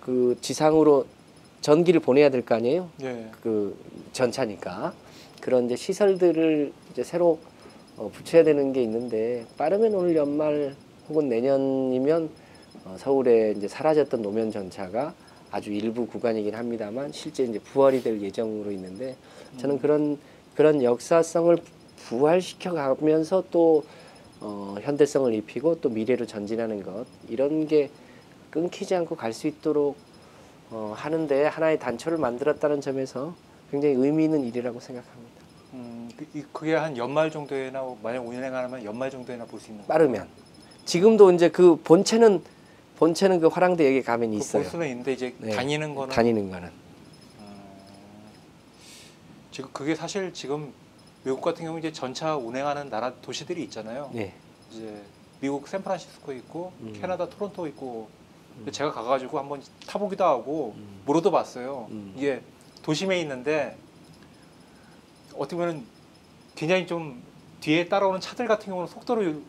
Speaker 2: 그 지상으로 전기를 보내야 될 거 아니에요.
Speaker 1: 예.
Speaker 2: 그 전차니까 그런 이제 시설들을 이제 새로 붙여야 되는 게 있는데 빠르면 오늘 연말 혹은 내년이면 서울에 이제 사라졌던 노면 전차가 아주 일부 구간이긴 합니다만 실제 이제 부활이 될 예정으로 있는데 저는 그런 역사성을 부활시켜 가면서 또 현대성을 입히고 또 미래로 전진하는 것 이런 게 끊기지 않고 갈 수 있도록 하는데 하나의 단초를 만들었다는 점에서 굉장히 의미 있는 일이라고 생각합니다.
Speaker 1: 그게 한 연말 정도에나 만약 운행하면 연말 정도에나 볼 수 있는 거예요?
Speaker 2: 빠르면 지금도 이제 그 본체는 그 화랑대역에 가면 있어요.
Speaker 1: 볼 수는 있는데 이제
Speaker 2: 네.
Speaker 1: 다니는 거는 지금 그게 사실 지금 외국 같은 경우 이제 전차 운행하는 나라 도시들이 있잖아요.
Speaker 2: 네.
Speaker 1: 이제 미국 샌프란시스코 있고 캐나다 토론토 있고 제가 가가지고 한번 타보기도 하고 물어도 봤어요. 이게 도심에 있는데 어떻게 보면 굉장히 좀 뒤에 따라오는 차들 같은 경우는 속도를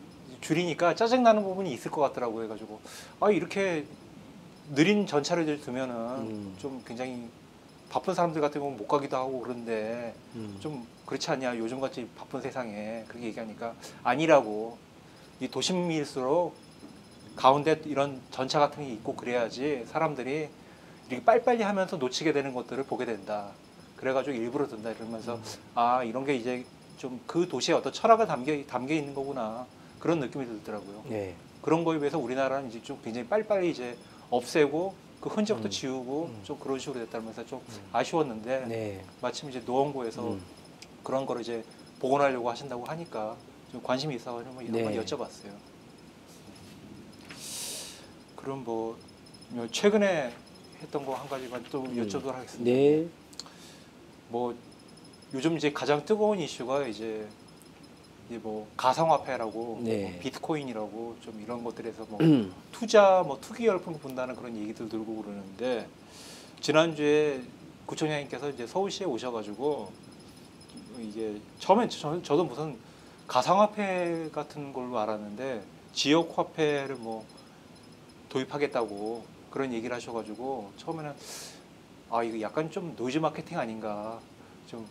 Speaker 1: 줄이니까 짜증 나는 부분이 있을 것 같더라고요. 해가지고 아 이렇게 느린 전차를 두면은 좀 굉장히 바쁜 사람들 같은 경우는 못 가기도 하고 그런데 좀 그렇지 않냐 요즘같이 바쁜 세상에 그렇게 얘기하니까 아니라고 이 도심일수록 가운데 이런 전차 같은 게 있고 그래야지 사람들이 이렇게 빨리빨리 하면서 놓치게 되는 것들을 보게 된다. 그래가지고 일부러 든다 이러면서 아 이런 게 이제 좀 그 도시의 어떤 철학을 담겨 있는 거구나 그런 느낌이 들더라고요.
Speaker 2: 네.
Speaker 1: 그런 거에 비해서 우리나라는 이제 좀 굉장히 빨리빨리 이제 없애고 그 흔적도 지우고 좀 그런 식으로 됐다면서 좀 아쉬웠는데
Speaker 2: 네.
Speaker 1: 마침 이제 노원구에서 그런 거를 이제 복원하려고 하신다고 하니까 좀 관심이 있어가지고 한번
Speaker 2: 네.
Speaker 1: 여쭤봤어요. 그럼 뭐 최근에 했던 거 한 가지만 또 여쭤보도록 하겠습니다.
Speaker 2: 네.
Speaker 1: 뭐 요즘 이제 가장 뜨거운 이슈가 이제 뭐 가상화폐라고
Speaker 2: 네.
Speaker 1: 뭐 비트코인이라고 좀 이런 것들에서 뭐 투자 뭐 투기 열풍 분다는 그런 얘기들 들고 그러는데 지난주에 구청장님께서 이제 서울시에 오셔가지고 이게 처음엔 저도 무슨 가상화폐 같은 걸로 알았는데 지역화폐를 뭐 도입하겠다고 그런 얘기를 하셔가지고 처음에는 아 이거 약간 좀 노이즈 마케팅 아닌가 좀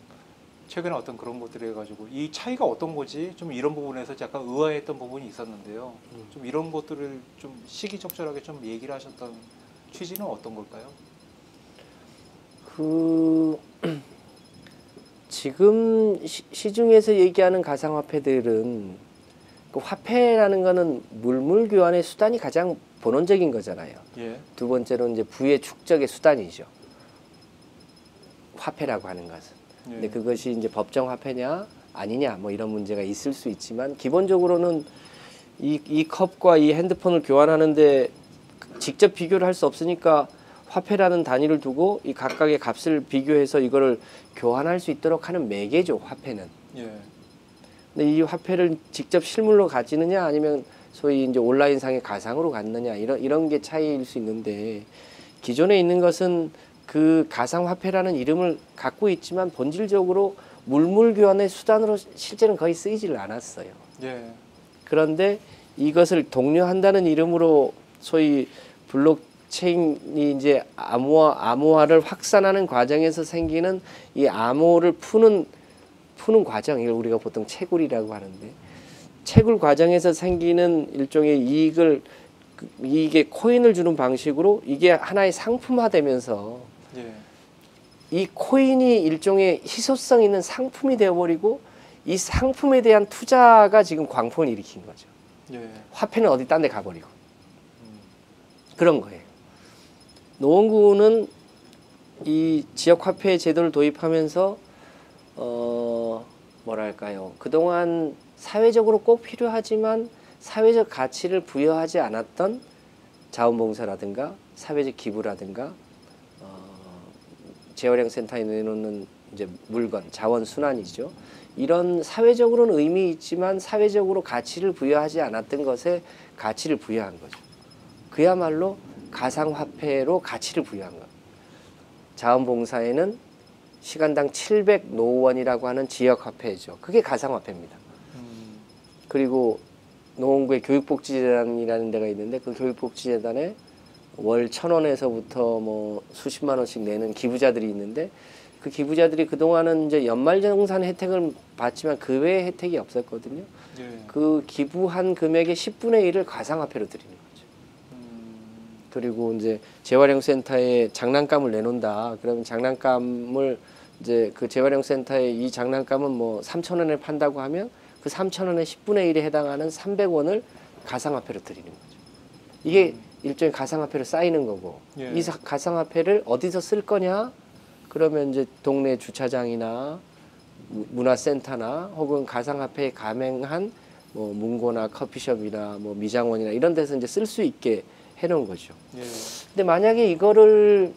Speaker 1: 최근에 어떤 그런 것들을 해가지고 이 차이가 어떤 거지 좀 이런 부분에서 약간 의아했던 부분이 있었는데요. 좀 이런 것들을 좀 시기적절하게 좀 얘기를 하셨던 취지는 어떤 걸까요?
Speaker 2: 지금 시중에서 얘기하는 가상화폐들은 그 화폐라는 거는 물물 교환의 수단이 가장 본원적인 거잖아요.
Speaker 1: 예.
Speaker 2: 두 번째로 이제 부의 축적의 수단이죠. 화폐라고 하는 것은.
Speaker 1: 예.
Speaker 2: 근데 그것이 이제 법정 화폐냐 아니냐 뭐 이런 문제가 있을 수 있지만 기본적으로는 이 컵과 이 핸드폰을 교환하는데 직접 비교를 할 수 없으니까 화폐라는 단위를 두고 이 각각의 값을 비교해서 이거를 교환할 수 있도록 하는 매개죠, 화폐는.
Speaker 1: 예.
Speaker 2: 근데 이 화폐를 직접 실물로 가지느냐 아니면 소위 이제 온라인상의 가상으로 갖느냐 이런 게 차이일 수 있는데 기존에 있는 것은 그 가상화폐라는 이름을 갖고 있지만 본질적으로 물물 교환의 수단으로 실제는 거의 쓰이지를 않았어요.
Speaker 1: 예.
Speaker 2: 그런데 이것을 독려한다는 이름으로 소위 블록체인이 이제 암호화를 확산하는 과정에서 생기는 이 암호를 푸는 과정, 이걸 우리가 보통 채굴이라고 하는데 채굴 과정에서 생기는 일종의 이게 코인을 주는 방식으로 이게 하나의 상품화되면서
Speaker 1: 예.
Speaker 2: 이 코인이 일종의 희소성 있는 상품이 되어버리고 이 상품에 대한 투자가 지금 광풍을 일으킨 거죠.
Speaker 1: 예.
Speaker 2: 화폐는 어디 딴 데 가버리고 그런 거예요. 노원구는 이 지역화폐 제도를 도입하면서 뭐랄까요, 그동안 사회적으로 꼭 필요하지만 사회적 가치를 부여하지 않았던 자원봉사라든가 사회적 기부라든가 재활용센터에 내놓는 이제 물건, 자원순환이죠. 이런 사회적으로는 의미 있지만 사회적으로 가치를 부여하지 않았던 것에 가치를 부여한 거죠. 그야말로 가상화폐로 가치를 부여한 것. 자원봉사에는 시간당 700노원이라고 하는 지역화폐죠. 그게 가상화폐입니다. 그리고 노원구에 교육복지재단이라는 데가 있는데 그 교육복지재단에 월 1,000원에서부터 뭐 수십만 원씩 내는 기부자들이 있는데 그 기부자들이 그동안은 이제 연말정산 혜택을 받지만 그 외의 혜택이 없었거든요.
Speaker 1: 예.
Speaker 2: 그 기부한 금액의 10분의 1을 가상화폐로 드리는 거죠. 그리고 이제 재활용센터에 장난감을 내놓는다. 그러면 장난감을 이제 그 재활용센터에 이 장난감은 뭐 3,000원에 판다고 하면 그 3,000원의 10분의 1에 해당하는 300원을 가상화폐로 드리는 거죠. 이게 일종의 가상화폐로 쌓이는 거고
Speaker 1: 예.
Speaker 2: 이 가상화폐를 어디서 쓸 거냐? 그러면 이제 동네 주차장이나 문화센터나 혹은 가상화폐에 가맹한 뭐 문고나 커피숍이나 뭐 미장원이나 이런 데서 이제 쓸 수 있게 해놓은 거죠.
Speaker 1: 예.
Speaker 2: 근데 만약에 이거를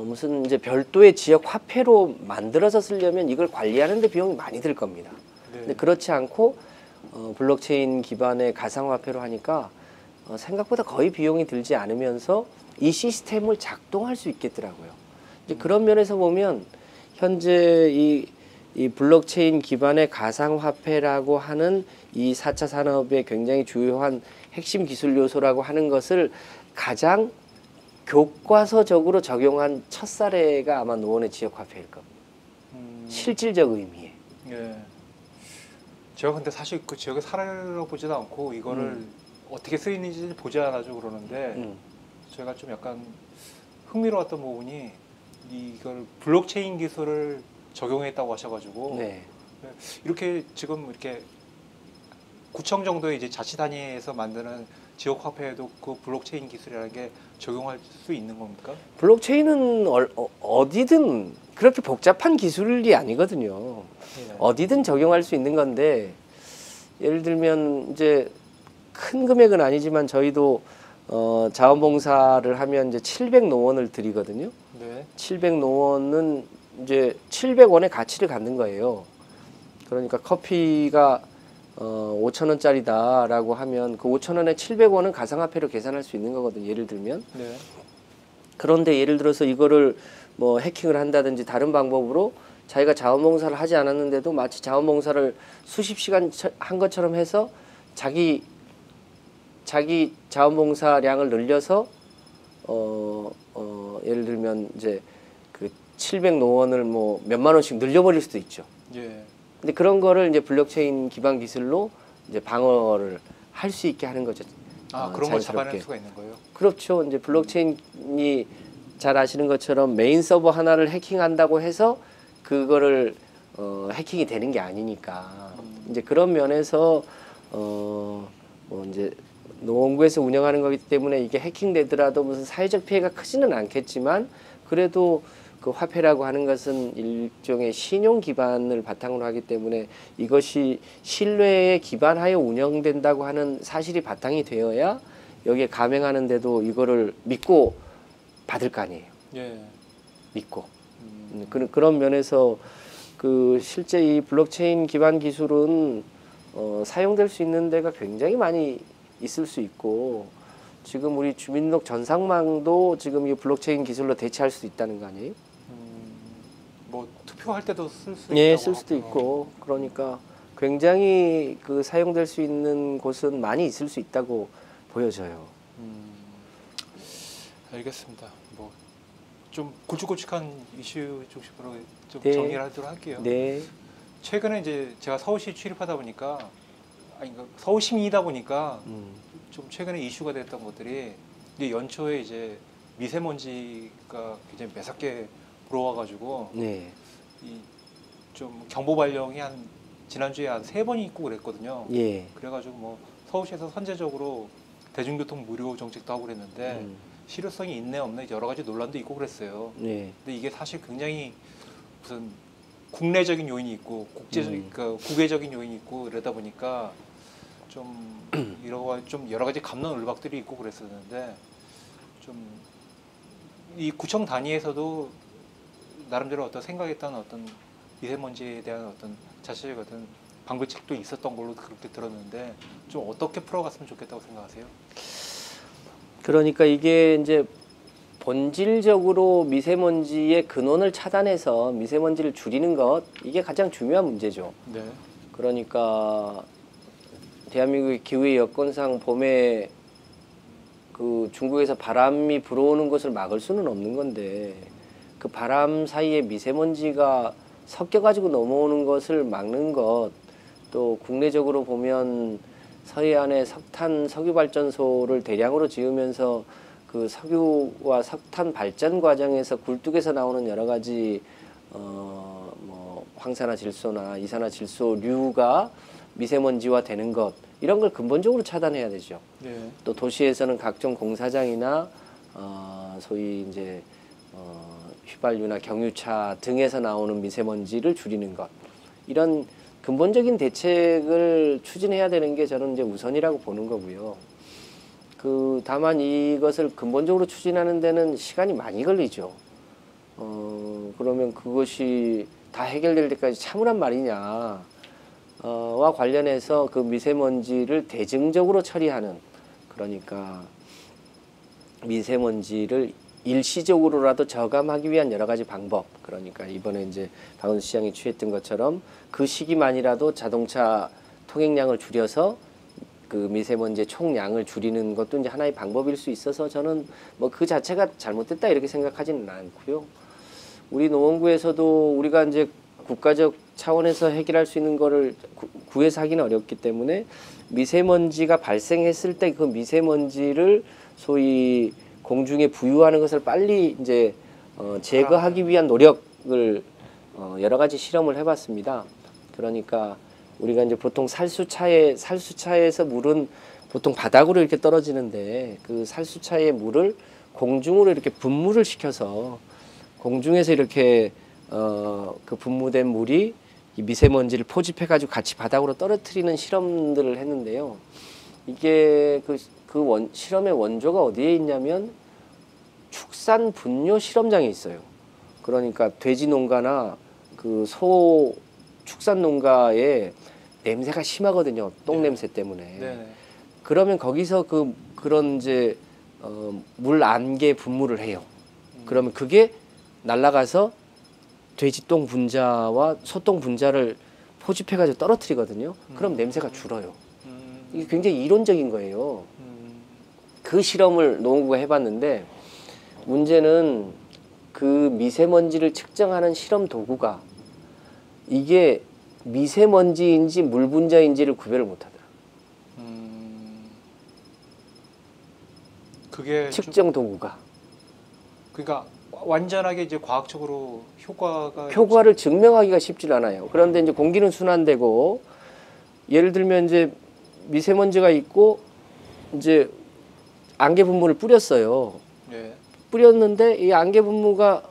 Speaker 2: 무슨 이제 별도의 지역 화폐로 만들어서 쓰려면 이걸 관리하는데 비용이 많이 들 겁니다.
Speaker 1: 네.
Speaker 2: 근데 그렇지 않고 블록체인 기반의 가상화폐로 하니까 생각보다 거의 비용이 들지 않으면서 이 시스템을 작동할 수 있겠더라고요. 이제 그런 면에서 보면 현재 이 이 블록체인 기반의 가상화폐라고 하는 이 4차 산업의 굉장히 주요한 핵심 기술 요소라고 하는 것을 가장 교과서적으로 적용한 첫 사례가 아마 노원의 지역화폐일 겁니다. 실질적 의미에.
Speaker 1: 예. 제가 근데 사실 그 지역에 살아보지도 않고 이거를 어떻게 쓰이는지 보지 않아죠 그러는데 제가 좀 약간 흥미로웠던 부분이 이걸 블록체인 기술을 적용했다고 하셔가지고
Speaker 2: 네.
Speaker 1: 이렇게 지금 이렇게 구청 정도의 이제 자치 단위에서 만드는 지역 화폐에도 그 블록체인 기술이라는 게 적용할 수 있는 겁니까?
Speaker 2: 블록체인은 어디든 그렇게 복잡한 기술이 아니거든요.
Speaker 1: 네.
Speaker 2: 어디든 적용할 수 있는 건데 예를 들면 이제 큰 금액은 아니지만 저희도 자원봉사를 하면 이제 700노원을 드리거든요.
Speaker 1: 네.
Speaker 2: 700노원은 이제 700원의 가치를 갖는 거예요. 그러니까 커피가 5,000원짜리다라고 하면 그 5,000원에 700원은 가상화폐로 계산할 수 있는 거거든요. 예를 들면.
Speaker 1: 네.
Speaker 2: 그런데 예를 들어서 이거를 뭐 해킹을 한다든지 다른 방법으로 자기가 자원봉사를 하지 않았는데도 마치 자원봉사를 수십 시간 한 것처럼 해서 자기 자원봉사량을 늘려서 예를 들면 이제 그 700노원을 뭐 몇만 원씩 늘려버릴 수도 있죠.
Speaker 1: 예.
Speaker 2: 근데 그런 거를 이제 블록체인 기반 기술로 이제 방어를 할 수 있게 하는 거죠.
Speaker 1: 아, 그런 걸 잡아낼
Speaker 2: 자연스럽게.
Speaker 1: 수가 있는 거예요?
Speaker 2: 그렇죠. 이제 블록체인이 잘 아시는 것처럼 메인 서버 하나를 해킹한다고 해서 그거를 해킹이 되는 게 아니니까 이제 그런 면에서 뭐 이제 노원구에서 운영하는 거기 때문에 이게 해킹되더라도 무슨 사회적 피해가 크지는 않겠지만 그래도 그 화폐라고 하는 것은 일종의 신용 기반을 바탕으로 하기 때문에 이것이 신뢰에 기반하여 운영된다고 하는 사실이 바탕이 되어야 여기에 감행하는데도 이거를 믿고 받을 거 아니에요.
Speaker 1: 예.
Speaker 2: 믿고. 그런 면에서 그 실제 이 블록체인 기반 기술은 사용될 수 있는 데가 굉장히 많이 있을 수 있고 지금 우리 주민등록 전산망도 지금 이 블록체인 기술로 대체할 수 있다는 거 아니에요?
Speaker 1: 뭐 투표할 때도 쓸 수
Speaker 2: 예,
Speaker 1: 있다고
Speaker 2: 쓸 수도
Speaker 1: 하고요.
Speaker 2: 있고 그러니까 굉장히 그 사용될 수 있는 곳은 많이 있을 수 있다고 보여져요.
Speaker 1: 알겠습니다. 뭐 좀 굵직굵직한 이슈 중심으로 좀
Speaker 2: 네.
Speaker 1: 정리를 하도록 할게요.
Speaker 2: 네,
Speaker 1: 최근에 이제 제가 서울시 출입하다 보니까 그러니까 서울시민이다 보니까 좀 최근에 이슈가 됐던 것들이 이제 연초에 이제 미세먼지가 굉장히 매섭게 불어와가지고
Speaker 2: 네,
Speaker 1: 이 좀 경보 발령이 한 지난주에 한 3번이 있고 그랬거든요.
Speaker 2: 예,
Speaker 1: 그래가지고 뭐 서울시에서 선제적으로 대중교통 무료 정책도 하고 그랬는데 실효성이 있네 없네 여러 가지 논란도 있고 그랬어요.
Speaker 2: 네,
Speaker 1: 근데 이게 사실 굉장히 무슨 국내적인 요인이 있고 국제적인 그러니까 국외적인 요인이 있고 이러다 보니까 좀 여러 가지 갑론을박들이 있고 그랬었는데 좀 이 구청 단위에서도 나름대로 어떤 생각했던 어떤 미세먼지에 대한 어떤 자체적 어떤 방배책도 있었던 걸로 그렇게 들었는데 좀 어떻게 풀어갔으면 좋겠다고 생각하세요?
Speaker 2: 그러니까 이게 이제 본질적으로 미세먼지의 근원을 차단해서 미세먼지를 줄이는 것 이게 가장 중요한 문제죠.
Speaker 1: 네.
Speaker 2: 그러니까 대한민국의 기후의 여건상 봄에 그 중국에서 바람이 불어오는 것을 막을 수는 없는 건데 그 바람 사이에 미세먼지가 섞여가지고 넘어오는 것을 막는 것 또 국내적으로 보면 서해안에 석탄 석유 발전소를 대량으로 지으면서 그 석유와 석탄 발전 과정에서 굴뚝에서 나오는 여러 가지 뭐 황산화질소나 이산화질소류가 미세먼지화 되는 것 이런 걸 근본적으로 차단해야 되죠.
Speaker 1: 네.
Speaker 2: 또 도시에서는 각종 공사장이나 소위 이제 휘발유나 경유차 등에서 나오는 미세먼지를 줄이는 것 이런 근본적인 대책을 추진해야 되는 게 저는 이제 우선이라고 보는 거고요. 그 다만 이것을 근본적으로 추진하는 데는 시간이 많이 걸리죠. 그러면 그것이 다 해결될 때까지 참으란 말이냐. 와 관련해서 그 미세먼지를 대증적으로 처리하는 그러니까 미세먼지를 일시적으로라도 저감하기 위한 여러 가지 방법, 그러니까 이번에 이제 박원순 시장이 취했던 것처럼 그 시기만이라도 자동차 통행량을 줄여서 그 미세먼지의 총량을 줄이는 것도 이제 하나의 방법일 수 있어서 저는 뭐 그 자체가 잘못됐다 이렇게 생각하지는 않고요. 우리 노원구에서도 우리가 이제 국가적 차원에서 해결할 수 있는 거를 구해서 하기는 어렵기 때문에 미세먼지가 발생했을 때 그 미세먼지를 소위 공중에 부유하는 것을 빨리 이제 제거하기 위한 노력을 여러 가지 실험을 해봤습니다. 그러니까 우리가 이제 보통 살수차에서 물은 보통 바닥으로 이렇게 떨어지는데 그 살수차의 물을 공중으로 이렇게 분무를 시켜서 공중에서 이렇게 그 분무된 물이 이 미세먼지를 포집해가지고 같이 바닥으로 떨어뜨리는 실험들을 했는데요. 이게 실험의 원조가 어디에 있냐면 축산 분뇨 실험장에 있어요. 그러니까 돼지 농가나 그 소 축산 농가에 냄새가 심하거든요. 똥 냄새 때문에.
Speaker 1: 네네.
Speaker 2: 그러면 거기서 그런 이제 물 안개 분무를 해요. 그러면 그게 날아가서 돼지 똥 분자와 소똥 분자를 포집해가지고 떨어뜨리거든요. 그럼 냄새가 줄어요. 이게 굉장히 이론적인 거예요. 그 실험을 노원구가 해봤는데 문제는 그 미세먼지를 측정하는 실험 도구가 이게 미세먼지인지 물 분자인지를 구별을 못하더라.
Speaker 1: 그게
Speaker 2: 측정 도구가.
Speaker 1: 그러니까 완전하게 이제 과학적으로
Speaker 2: 효과를 증명하기가 쉽지 않아요. 그런데 이제 공기는 순환되고 예를 들면 이제 미세먼지가 있고 이제 안개 분무를 뿌렸어요.
Speaker 1: 예.
Speaker 2: 뿌렸는데 이 안개 분무가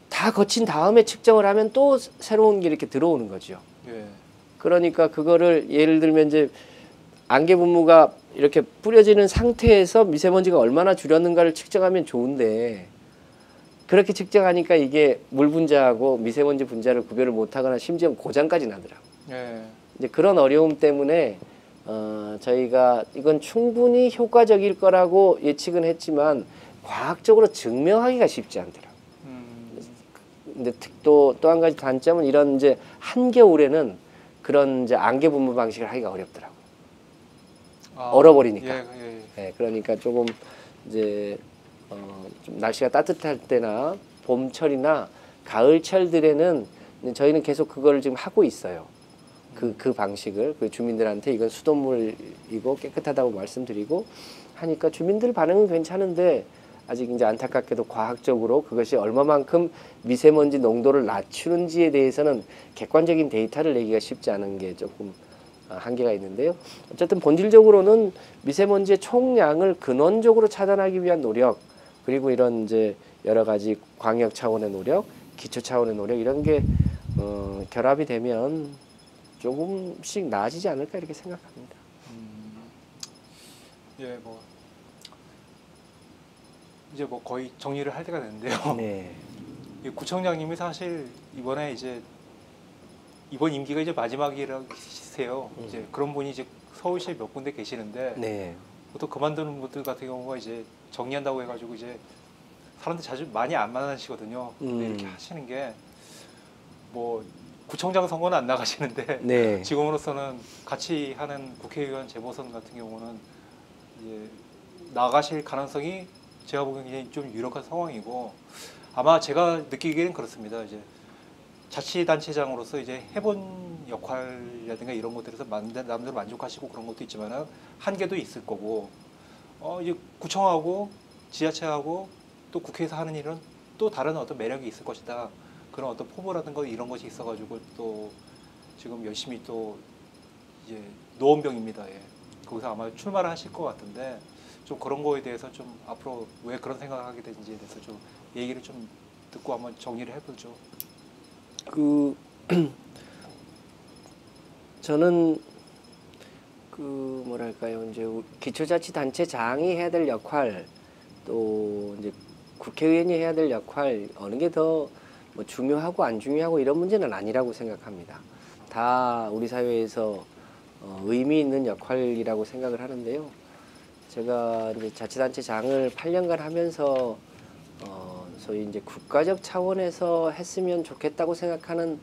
Speaker 2: 다 거친 다음에 측정을 하면 또 새로운 게 이렇게 들어오는 거죠.
Speaker 1: 예.
Speaker 2: 그러니까 그거를 예를 들면 이제 안개 분무가 이렇게 뿌려지는 상태에서 미세먼지가 얼마나 줄였는가를 측정하면 좋은데 그렇게 측정하니까 이게 물 분자하고 미세먼지 분자를 구별을 못하거나 심지어 고장까지 나더라고요.
Speaker 1: 예.
Speaker 2: 이제 그런 어려움 때문에 저희가 이건 충분히 효과적일 거라고 예측은 했지만 과학적으로 증명하기가 쉽지 않더라고요. 근데 또 한 가지 단점은 이런 이제 한겨울에는 그런 이제 안개 분무 방식을 하기가 어렵더라고요. 얼어버리니까.
Speaker 1: 예.
Speaker 2: 네, 그러니까 조금 이제 좀 날씨가 따뜻할 때나 봄철이나 가을철들에는 저희는 계속 그걸 지금 하고 있어요. 그 방식을 그 주민들한테 이건 수돗물이고 깨끗하다고 말씀드리고 하니까 주민들 반응은 괜찮은데 아직 이제 안타깝게도 과학적으로 그것이 얼마만큼 미세먼지 농도를 낮추는지에 대해서는 객관적인 데이터를 내기가 쉽지 않은 게 조금 한계가 있는데요. 어쨌든 본질적으로는 미세먼지의 총량을 근원적으로 차단하기 위한 노력 그리고 이런 이제 여러 가지 광역 차원의 노력, 기초 차원의 노력 이런 게 결합이 되면 조금씩 나아지지 않을까 이렇게 생각합니다.
Speaker 1: 예, 뭐 이제 뭐 거의 정리를 할 때가 됐는데요.
Speaker 2: 네.
Speaker 1: 이 구청장님이 사실 이번에 이제 이번 임기가 이제 마지막이라세요. 이제 그런 분이 이제 서울시에 몇 군데 계시는데
Speaker 2: 네.
Speaker 1: 보통 그만두는 분들 같은 경우가 이제 정리한다고 해가지고 이제 사람들 자주 많이 안 만나시거든요. 근데 이렇게 하시는 게 뭐 구청장 선거는 안 나가시는데
Speaker 2: 네.
Speaker 1: 지금으로서는 같이 하는 국회의원 재보선 같은 경우는 이제 나가실 가능성이 제가 보기에는 좀 유력한 상황이고 아마 제가 느끼기에는 그렇습니다. 이제 자치단체장으로서 이제 해본 역할이라든가 이런 것들에서 남들 만족하시고 그런 것도 있지만은 한계도 있을 거고 이제 구청하고 지자체하고 또 국회에서 하는 일은 또 다른 어떤 매력이 있을 것이다. 그런 어떤 포부라든가 이런 것이 있어가지고 또 지금 열심히 또 이제 노원병입니다. 예. 거기서 아마 출마를 하실 것 같은데 좀 그런 거에 대해서 좀 앞으로 왜 그런 생각을 하게 되는지에 대해서 좀 얘기를 좀 듣고 한번 정리를 해보죠.
Speaker 2: 저는 뭐랄까요 이제 기초자치단체장이 해야 될 역할 또 이제 국회의원이 해야 될 역할 어느 게 더 뭐 중요하고 안 중요하고 이런 문제는 아니라고 생각합니다. 다 우리 사회에서 의미 있는 역할이라고 생각을 하는데요. 제가 이제 자치단체장을 8년간 하면서 소위 이제 국가적 차원에서 했으면 좋겠다고 생각하는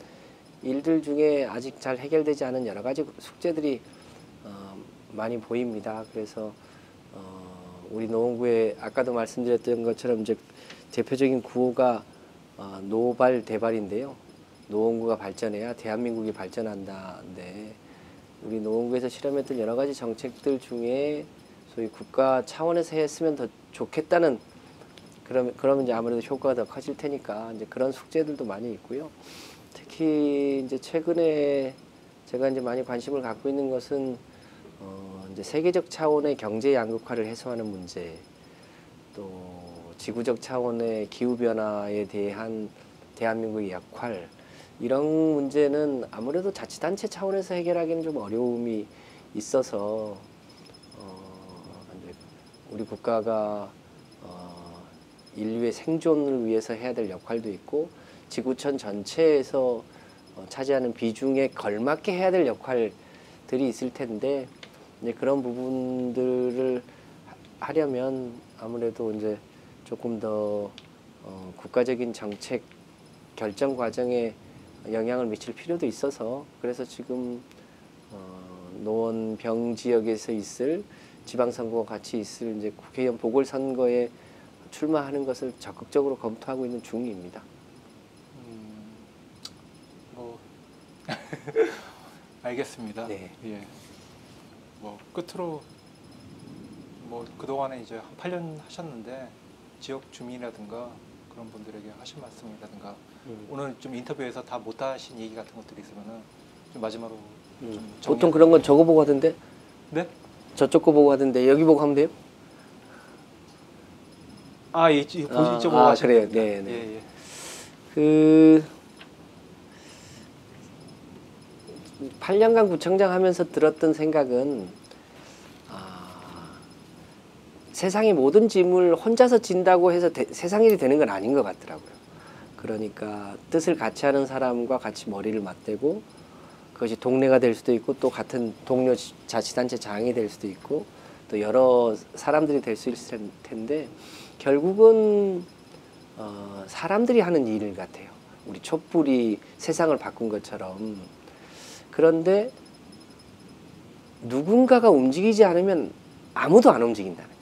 Speaker 2: 일들 중에 아직 잘 해결되지 않은 여러 가지 숙제들이 많이 보입니다. 그래서 우리 노원구에 아까도 말씀드렸던 것처럼 이제 대표적인 구호가 노발 대발인데요. 노원구가 발전해야 대한민국이 발전한다인데 우리 노원구에서 실험했던 여러 가지 정책들 중에 소위 국가 차원에서 했으면 더 좋겠다는 그러면 이제 아무래도 효과가 더 커질 테니까 이제 그런 숙제들도 많이 있고요. 특히 이제 최근에 제가 이제 많이 관심을 갖고 있는 것은 이제 세계적 차원의 경제 양극화를 해소하는 문제, 또 지구적 차원의 기후 변화에 대한 대한민국의 역할, 이런 문제는 아무래도 자치단체 차원에서 해결하기는 좀 어려움이 있어서 이제 우리 국가가 인류의 생존을 위해서 해야 될 역할도 있고 지구촌 전체에서 차지하는 비중에 걸맞게 해야 될 역할들이 있을 텐데 이제 그런 부분들을 하려면 아무래도 이제 조금 더 국가적인 정책 결정 과정에 영향을 미칠 필요도 있어서 그래서 지금 노원병 지역에서 있을 지방선거와 같이 있을 이제 국회의원 보궐선거에 출마하는 것을 적극적으로 검토하고 있는 중입니다.
Speaker 1: 뭐 알겠습니다.
Speaker 2: 네.
Speaker 1: 예. 뭐 끝으로 뭐 그동안에 이제 한 8년 하셨는데 지역 주민이라든가 그런 분들에게 하신 말씀이라든가 오늘 좀 인터뷰에서 다 못하신 얘기 같은 것들이 있으면은 좀 마지막으로 좀
Speaker 2: 보통 그런 건 저거 보고 하던데
Speaker 1: 네?
Speaker 2: 저쪽 거 보고 하던데 여기 보고 하면 돼요?
Speaker 1: 아, 이쪽 보고 하시면
Speaker 2: 그래요. 네, 네.
Speaker 1: 예, 예.
Speaker 2: 그 8년간 구청장 하면서 들었던 생각은 세상의 모든 짐을 혼자서 진다고 해서 세상 일이 되는 건 아닌 것 같더라고요. 그러니까 뜻을 같이 하는 사람과 같이 머리를 맞대고 그것이 동네가 될 수도 있고 또 같은 동료 자치단체 장이 될 수도 있고 또 여러 사람들이 될 수 있을 텐데 결국은 사람들이 하는 일 같아요. 우리 촛불이 세상을 바꾼 것처럼. 그런데 누군가가 움직이지 않으면 아무도 안 움직인다는 거예요.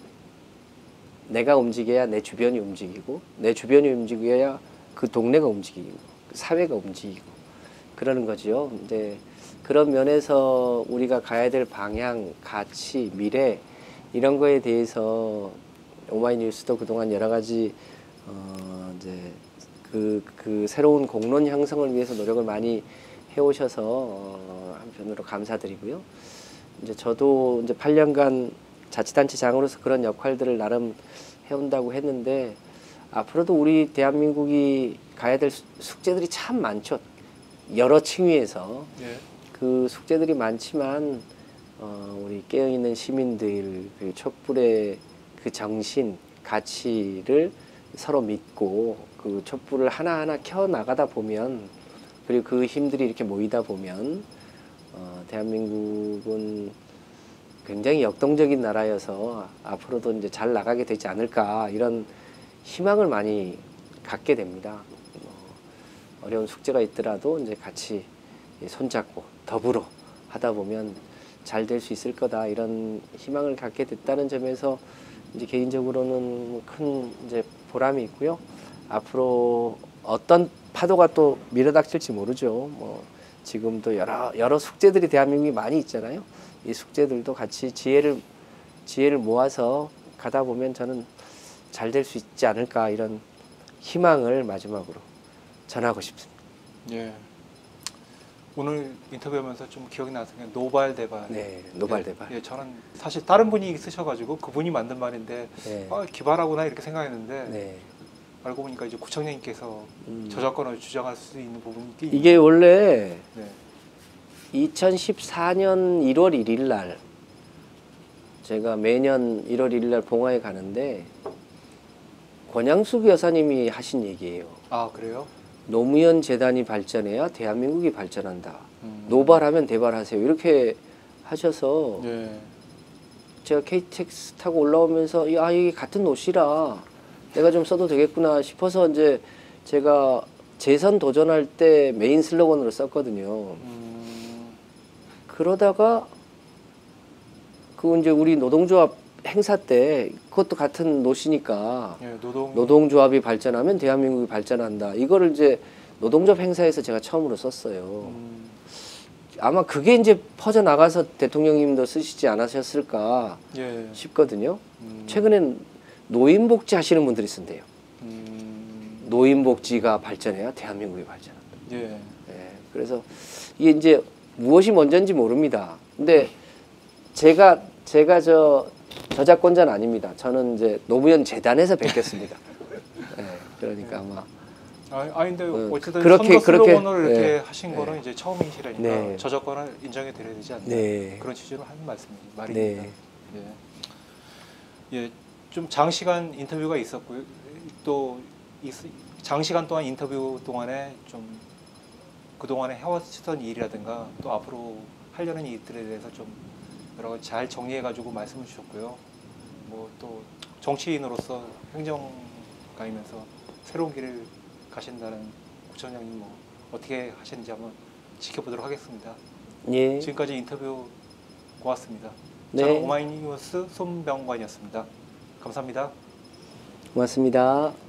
Speaker 2: 내가 움직여야 내 주변이 움직이고 내 주변이 움직여야 그 동네가 움직이고 사회가 움직이고 그러는 거죠. 이제 그런 면에서 우리가 가야 될 방향, 가치, 미래 이런 거에 대해서 오마이뉴스도 그동안 여러 가지 이제 그 새로운 공론 형성을 위해서 노력을 많이 해오셔서 한편으로 감사드리고요. 이제 저도 이제 8년간 자치단체장으로서 그런 역할들을 나름 해온다고 했는데 앞으로도 우리 대한민국이 가야 될 숙제들이 참 많죠. 여러 층위에서
Speaker 1: 예.
Speaker 2: 그 숙제들이 많지만 우리 깨어있는 시민들 그 촛불의 그 정신, 가치를 서로 믿고 그 촛불을 하나하나 켜나가다 보면 그리고 그 힘들이 이렇게 모이다 보면 대한민국은 굉장히 역동적인 나라여서 앞으로도 이제 잘 나가게 되지 않을까 이런 희망을 많이 갖게 됩니다. 어려운 숙제가 있더라도 이제 같이 손잡고 더불어 하다 보면 잘 될 수 있을 거다 이런 희망을 갖게 됐다는 점에서 이제 개인적으로는 큰 이제 보람이 있고요. 앞으로 어떤 파도가 또 밀어닥칠지 모르죠. 뭐 지금도 여러 숙제들이 대한민국이 많이 있잖아요. 이 숙제들도 같이 지혜를 모아서 가다 보면 저는 잘 될 수 있지 않을까 이런 희망을 마지막으로 전하고 싶습니다.
Speaker 1: 예. 오늘 인터뷰하면서 좀 기억이 나서 그냥 노발대발.
Speaker 2: 네, 노발대발.
Speaker 1: 예, 저는 사실 다른 분이 쓰셔가지고 그분이 만든 말인데
Speaker 2: 네.
Speaker 1: 기발하구나 이렇게 생각했는데
Speaker 2: 네.
Speaker 1: 알고 보니까 이제 구청장님께서 저작권을 주장할 수 있는 부분이 꽤
Speaker 2: 이게 원래
Speaker 1: 네.
Speaker 2: 2014년 1월 1일 날 제가 매년 1월 1일 날 봉화에 가는데 권양숙 여사님이 하신 얘기예요.
Speaker 1: 아 그래요?
Speaker 2: 노무현 재단이 발전해야 대한민국이 발전한다. 노발하면 대발하세요. 이렇게 하셔서
Speaker 1: 네.
Speaker 2: 제가 KTX 타고 올라오면서 야 이게 같은 옷이라 내가 좀 써도 되겠구나 싶어서 이제 제가 재선 도전할 때 메인 슬로건으로 썼거든요. 그러다가 그 이제 우리 노동조합 행사 때 그것도 같은 노시니까
Speaker 1: 예,
Speaker 2: 노동조합이 발전하면 대한민국이 발전한다. 이거를 이제 노동조합 행사에서 제가 처음으로 썼어요. 아마 그게 이제 퍼져 나가서 대통령님도 쓰시지 않으셨을까
Speaker 1: 예.
Speaker 2: 싶거든요. 최근엔 노인복지 하시는 분들이 쓴대요. 노인복지가 발전해야 대한민국이 발전한다.
Speaker 1: 예.
Speaker 2: 예, 그래서 이게 이제 무엇이 먼저인지 모릅니다. 근데 제가 저 저작권자는 아닙니다. 저는 이제 노무현 재단에서 뵙겠습니다. 예, 그러니까 아마
Speaker 1: 근데 어쨌든
Speaker 2: 그렇게-
Speaker 1: 선거 슬로건을
Speaker 2: 그렇게-
Speaker 1: 이렇게
Speaker 2: 예.
Speaker 1: 하신 거는 이제 처음이시라니까
Speaker 2: 네.
Speaker 1: 저작권을 인정해 드려야 되지 않나
Speaker 2: 네.
Speaker 1: 그런 취지로 하는 말입니다.
Speaker 2: 네.
Speaker 1: 예, 좀 장시간 인터뷰가 있었고요. 또 장시간 동안 인터뷰 동안에 좀 그동안에 해왔던 일이라든가 또 앞으로 하려는 일들에 대해서 좀 여러 가지 잘 정리해가지고 말씀을 주셨고요. 뭐 또 정치인으로서 행정가이면서 새로운 길을 가신다는 구청장님 뭐 어떻게 하시는지 한번 지켜보도록 하겠습니다.
Speaker 2: 예.
Speaker 1: 지금까지 인터뷰 고맙습니다.
Speaker 2: 네.
Speaker 1: 저는 오마이뉴스 손병관이었습니다. 감사합니다.
Speaker 2: 고맙습니다.